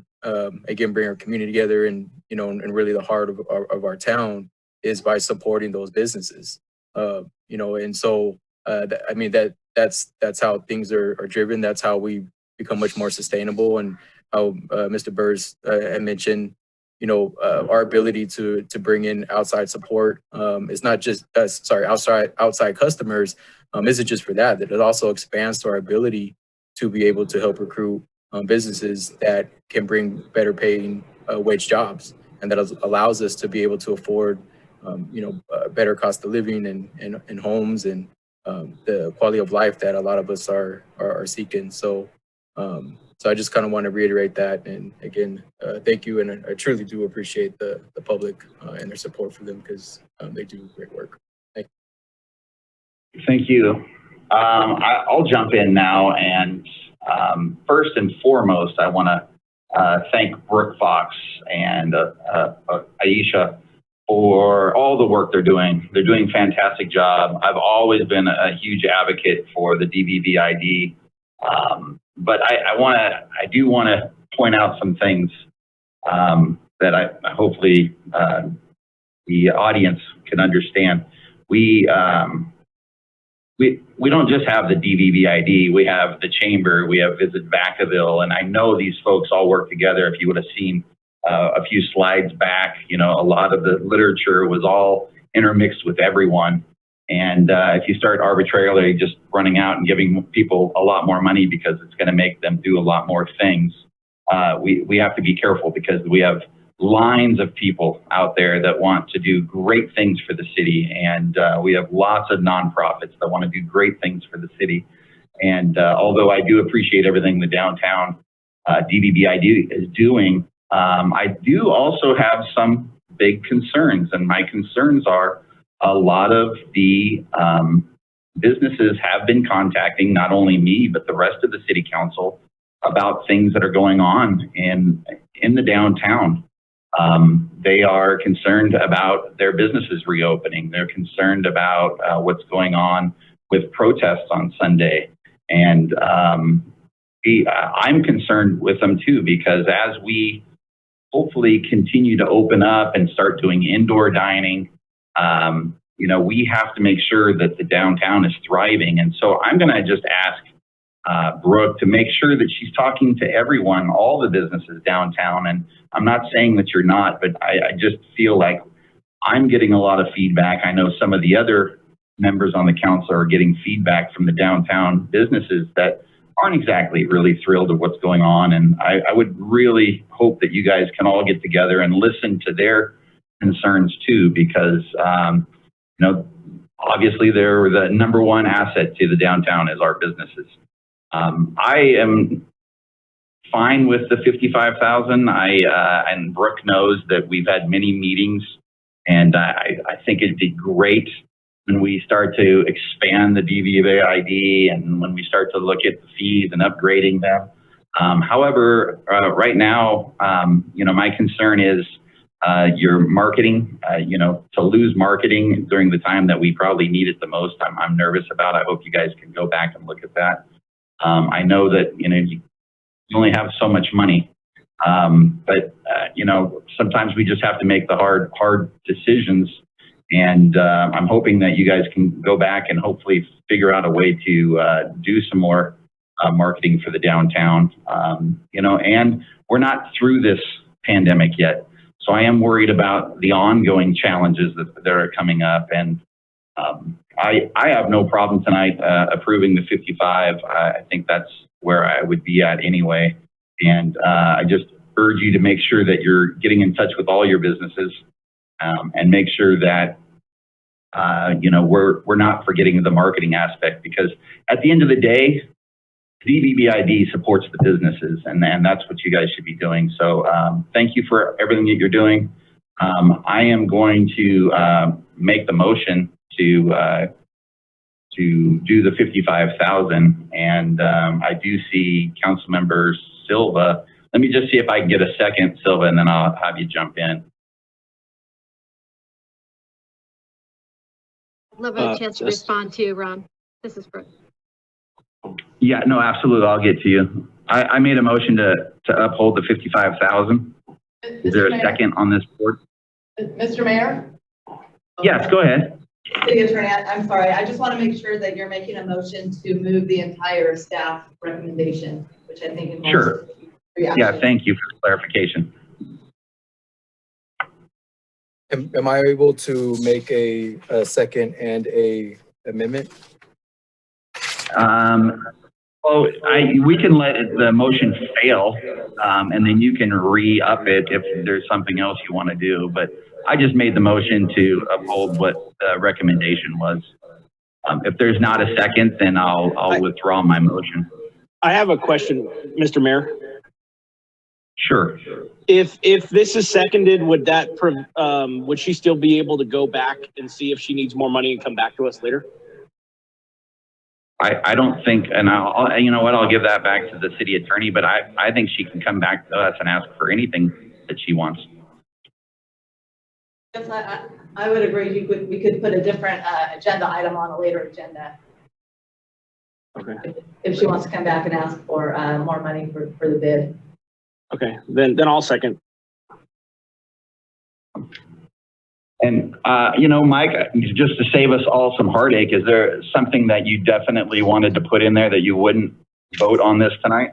again bring our community together and and really the heart of our town is by supporting those businesses. And so that's how things are driven. That's how we become much more sustainable, and how Mr. Burrs had mentioned our ability to bring in outside support is not just outside customers isn't just for that it also expands to our ability to be able to help recruit businesses that can bring better paying wage jobs, and that allows us to be able to afford better cost of living and homes and the quality of life that a lot of us are seeking. So So I just kind of want to reiterate that. And again, thank you. And I truly do appreciate the public and their support for them because they do great work. Thank you. Thank you. I'll jump in now. And first and foremost, I want to thank Brooke Fox and Aisha for all the work they're doing. They're doing a fantastic job. I've always been a huge advocate for the DVVID. But I do want to point out some things that I hopefully the audience can understand. We don't just have the DVVID. We have the chamber. We have Visit Vacaville, and I know these folks all work together. If you would have seen a few slides back, you know, a lot of the literature was all intermixed with everyone. And if you start arbitrarily just running out and giving people a lot more money because it's going to make them do a lot more things, we have to be careful because we have lines of people out there that want to do great things for the city. And we have lots of nonprofits that want to do great things for the city. And although I do appreciate everything the downtown DVBID is doing, I do also have some big concerns. And my concerns are a lot of the businesses have been contacting not only me, but the rest of the city council about things that are going on in the downtown. They are concerned about their businesses reopening. They're concerned about what's going on with protests on Sunday. And I'm concerned with them too, because as we hopefully continue to open up and start doing indoor dining, you know, we have to make sure that the downtown is thriving. And so I'm going to just ask Brooke to make sure that she's talking to everyone, all the businesses downtown. And I'm not saying that you're not, but I just feel like I'm getting a lot of feedback. I know some of the other members on the council are getting feedback from the downtown businesses that aren't exactly really thrilled with what's going on. And I would really hope that you guys can all get together and listen to their concerns too, because, you know, obviously they're the number one asset to the downtown is our businesses. I am fine with the 55,000. And Brooke knows that we've had many meetings, and I think it'd be great when we start to expand the DVVID and when we start to look at the fees and upgrading them. However, right now, you know, my concern is your marketing, you know, to lose marketing during the time that we probably need it the most, I'm nervous about. I hope you guys can go back and look at that. I know that, you know, you only have so much money, but, you know, sometimes we just have to make the hard decisions. And I'm hoping that you guys can go back and hopefully figure out a way to do some more marketing for the downtown, you know, and we're not through this pandemic yet. So I am worried about the ongoing challenges that are coming up. And I have no problem tonight approving the 55. I think that's where I would be at anyway. And I just urge you to make sure that you're getting in touch with all your businesses and make sure that you know, we're not forgetting the marketing aspect, because at the end of the day, DVBID supports the businesses, and that's what you guys should be doing. So thank you for everything that you're doing. I am going to make the motion to do the 55,000, and I do see Councilmember Silva. Let me just see if I can get a second, Silva, and then I'll have you jump in. Love a chance to respond to you, Ron. This is Brooke. Yeah, no, absolutely. I'll get to you. I made a motion to uphold the 55,000. Is there a second on this board? Mr. Mayor? Yes, go ahead. City Attorney, I'm sorry. I just want to make sure that you're making a motion to move the entire staff recommendation, which I think involves Sure. reaction. Yeah, thank you for the clarification. Am I able to make a second and a amendment? Well, we can let the motion fail, and then you can re-up it if there's something else you want to do. But I just made the motion to uphold what the recommendation was. If there's not a second, then I'll withdraw my motion. I have a question, Mr. Mayor. Sure. If this is seconded, would that would she still be able to go back and see if she needs more money and come back to us later? I don't think, and I'll, you know what, I'll give that back to the city attorney, but I think she can come back to us and ask for anything that she wants. Yes, I would agree. We could put a different agenda item on a later agenda. Okay. If she wants to come back and ask for more money for the bid. Okay, then I'll second. And, you know, Mike, just to save us all some heartache, is there something that you definitely wanted to put in there that you wouldn't vote on this tonight?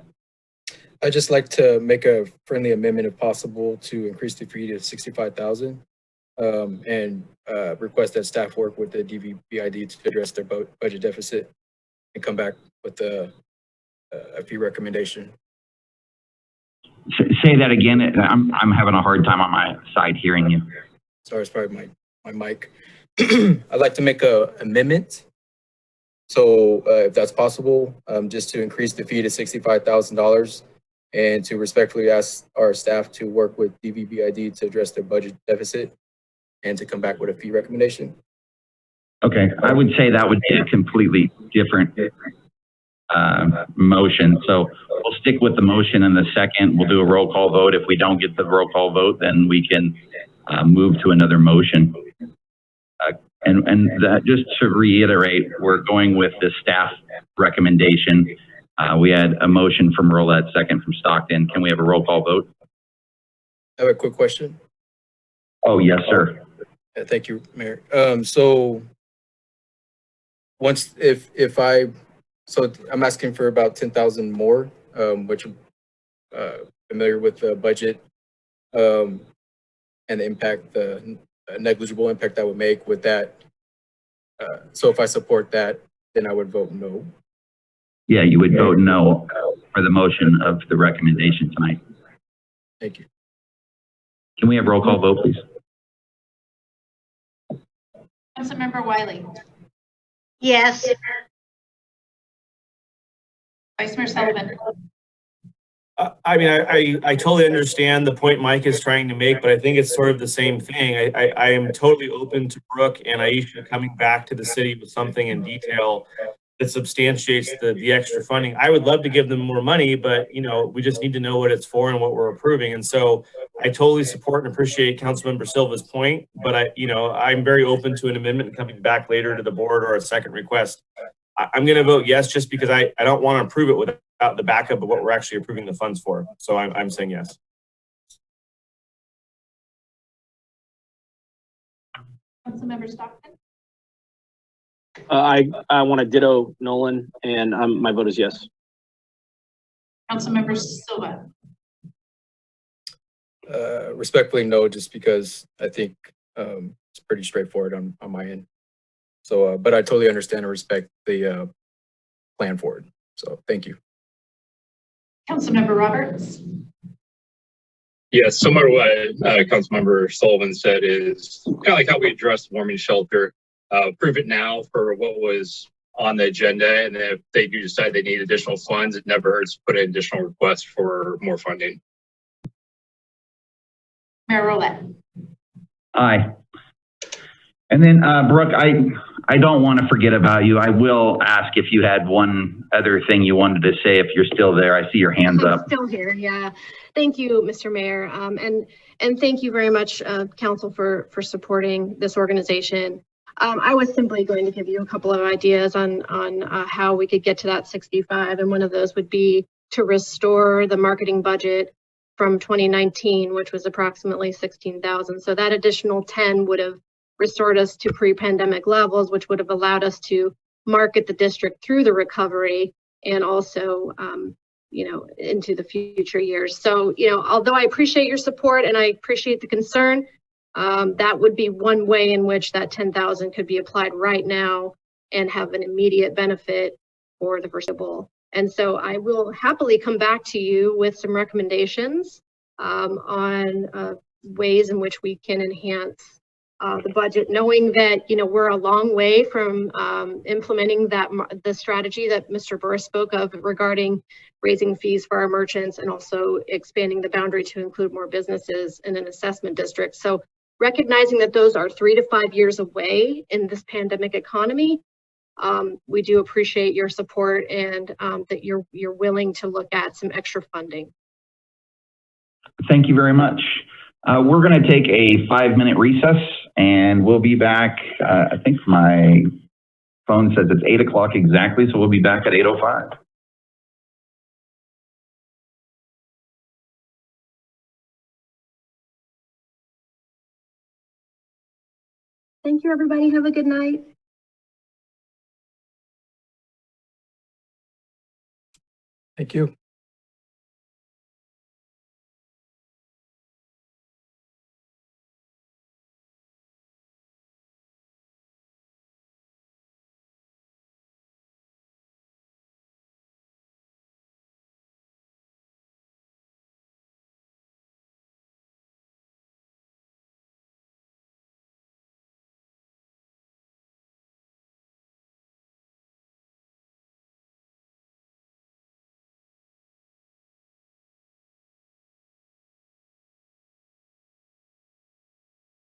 I'd just like to make a friendly amendment if possible to increase the fee to $65,000 and request that staff work with the DVBID to address their budget deficit and come back with a fee recommendation. Say that again. I'm having a hard time on my side hearing you. Sorry, it's probably my mic. I'd like to make a amendment. So if that's possible, just to increase the fee to $65,000 and to respectfully ask our staff to work with DVBID to address their budget deficit and to come back with a fee recommendation. Okay, I would say that would be a completely different motion. So we'll stick with the motion in the second. We'll do a roll call vote. If we don't get the roll call vote, then we can move to another motion. Just to reiterate, we're going with the staff recommendation. We had a motion from Rolette, second from Stockton. Can we have a roll call vote? I have a quick question. Oh, yes, sir. Thank you, Mayor. So once, so I'm asking for about 10,000 more, which I'm familiar with the budget and the impact, the negligible impact that would make with that. So if I support that, then I would vote no. Yeah, you would vote no for the motion of the recommendation tonight. Thank you. Can we have roll call vote, please? Councilmember Wiley. Yes. Vice Mayor Sullivan. I mean, I totally understand the point Mike is trying to make, but I think it's sort of the same thing. I am totally open to Brooke and Aisha coming back to the city with something in detail that substantiates the extra funding. I would love to give them more money, but, you know, we just need to know what it's for and what we're approving. And so I totally support and appreciate Councilmember Silva's point, but I'm very open to an amendment coming back later to the board or a second request. I'm going to vote yes, just because I don't want to approve it without the backup of what we're actually approving the funds for. So I'm saying yes. Councilmember Stockton. I want to ditto Nolan, and my vote is yes. Councilmember Silva. Respectfully no, just because I think it's pretty straightforward on my end. So, but I totally understand and respect the plan for it. So thank you. Councilmember Roberts. Yes, similar to what Councilmember Sullivan said is kind of like how we addressed warming shelter. Prove it now for what was on the agenda, and then if they do decide they need additional funds, it never hurts to put in additional requests for more funding. Mayor Rolette. Aye. And then, Brooke, I don't want to forget about you. I will ask if you had one other thing you wanted to say, if you're still there. I see your hands up. I'm still here, yeah. Thank you, Mr. Mayor. And thank you very much, Council, for supporting this organization. I was simply going to give you a couple of ideas on how we could get to that 65, and one of those would be to restore the marketing budget from 2019, which was approximately 16,000. So that additional 10 would have restored us to pre-pandemic levels, which would have allowed us to market the district through the recovery and also, into the future years. So, although I appreciate your support and I appreciate the concern, that would be one way in which that 10,000 could be applied right now and have an immediate benefit for the foreseeable. And so I will happily come back to you with some recommendations on ways in which we can enhance the budget, knowing that, you know, we're a long way from implementing the strategy that Mr. Burr spoke of regarding raising fees for our merchants and also expanding the boundary to include more businesses in an assessment district. So recognizing that those are 3 to 5 years away in this pandemic economy, we do appreciate your support and that you're willing to look at some extra funding. Thank you very much. We're going to take a 5-minute recess and we'll be back. I think my phone says it's 8 o'clock exactly, so we'll be back at 8:05. Thank you, everybody. Have a good night. Thank you.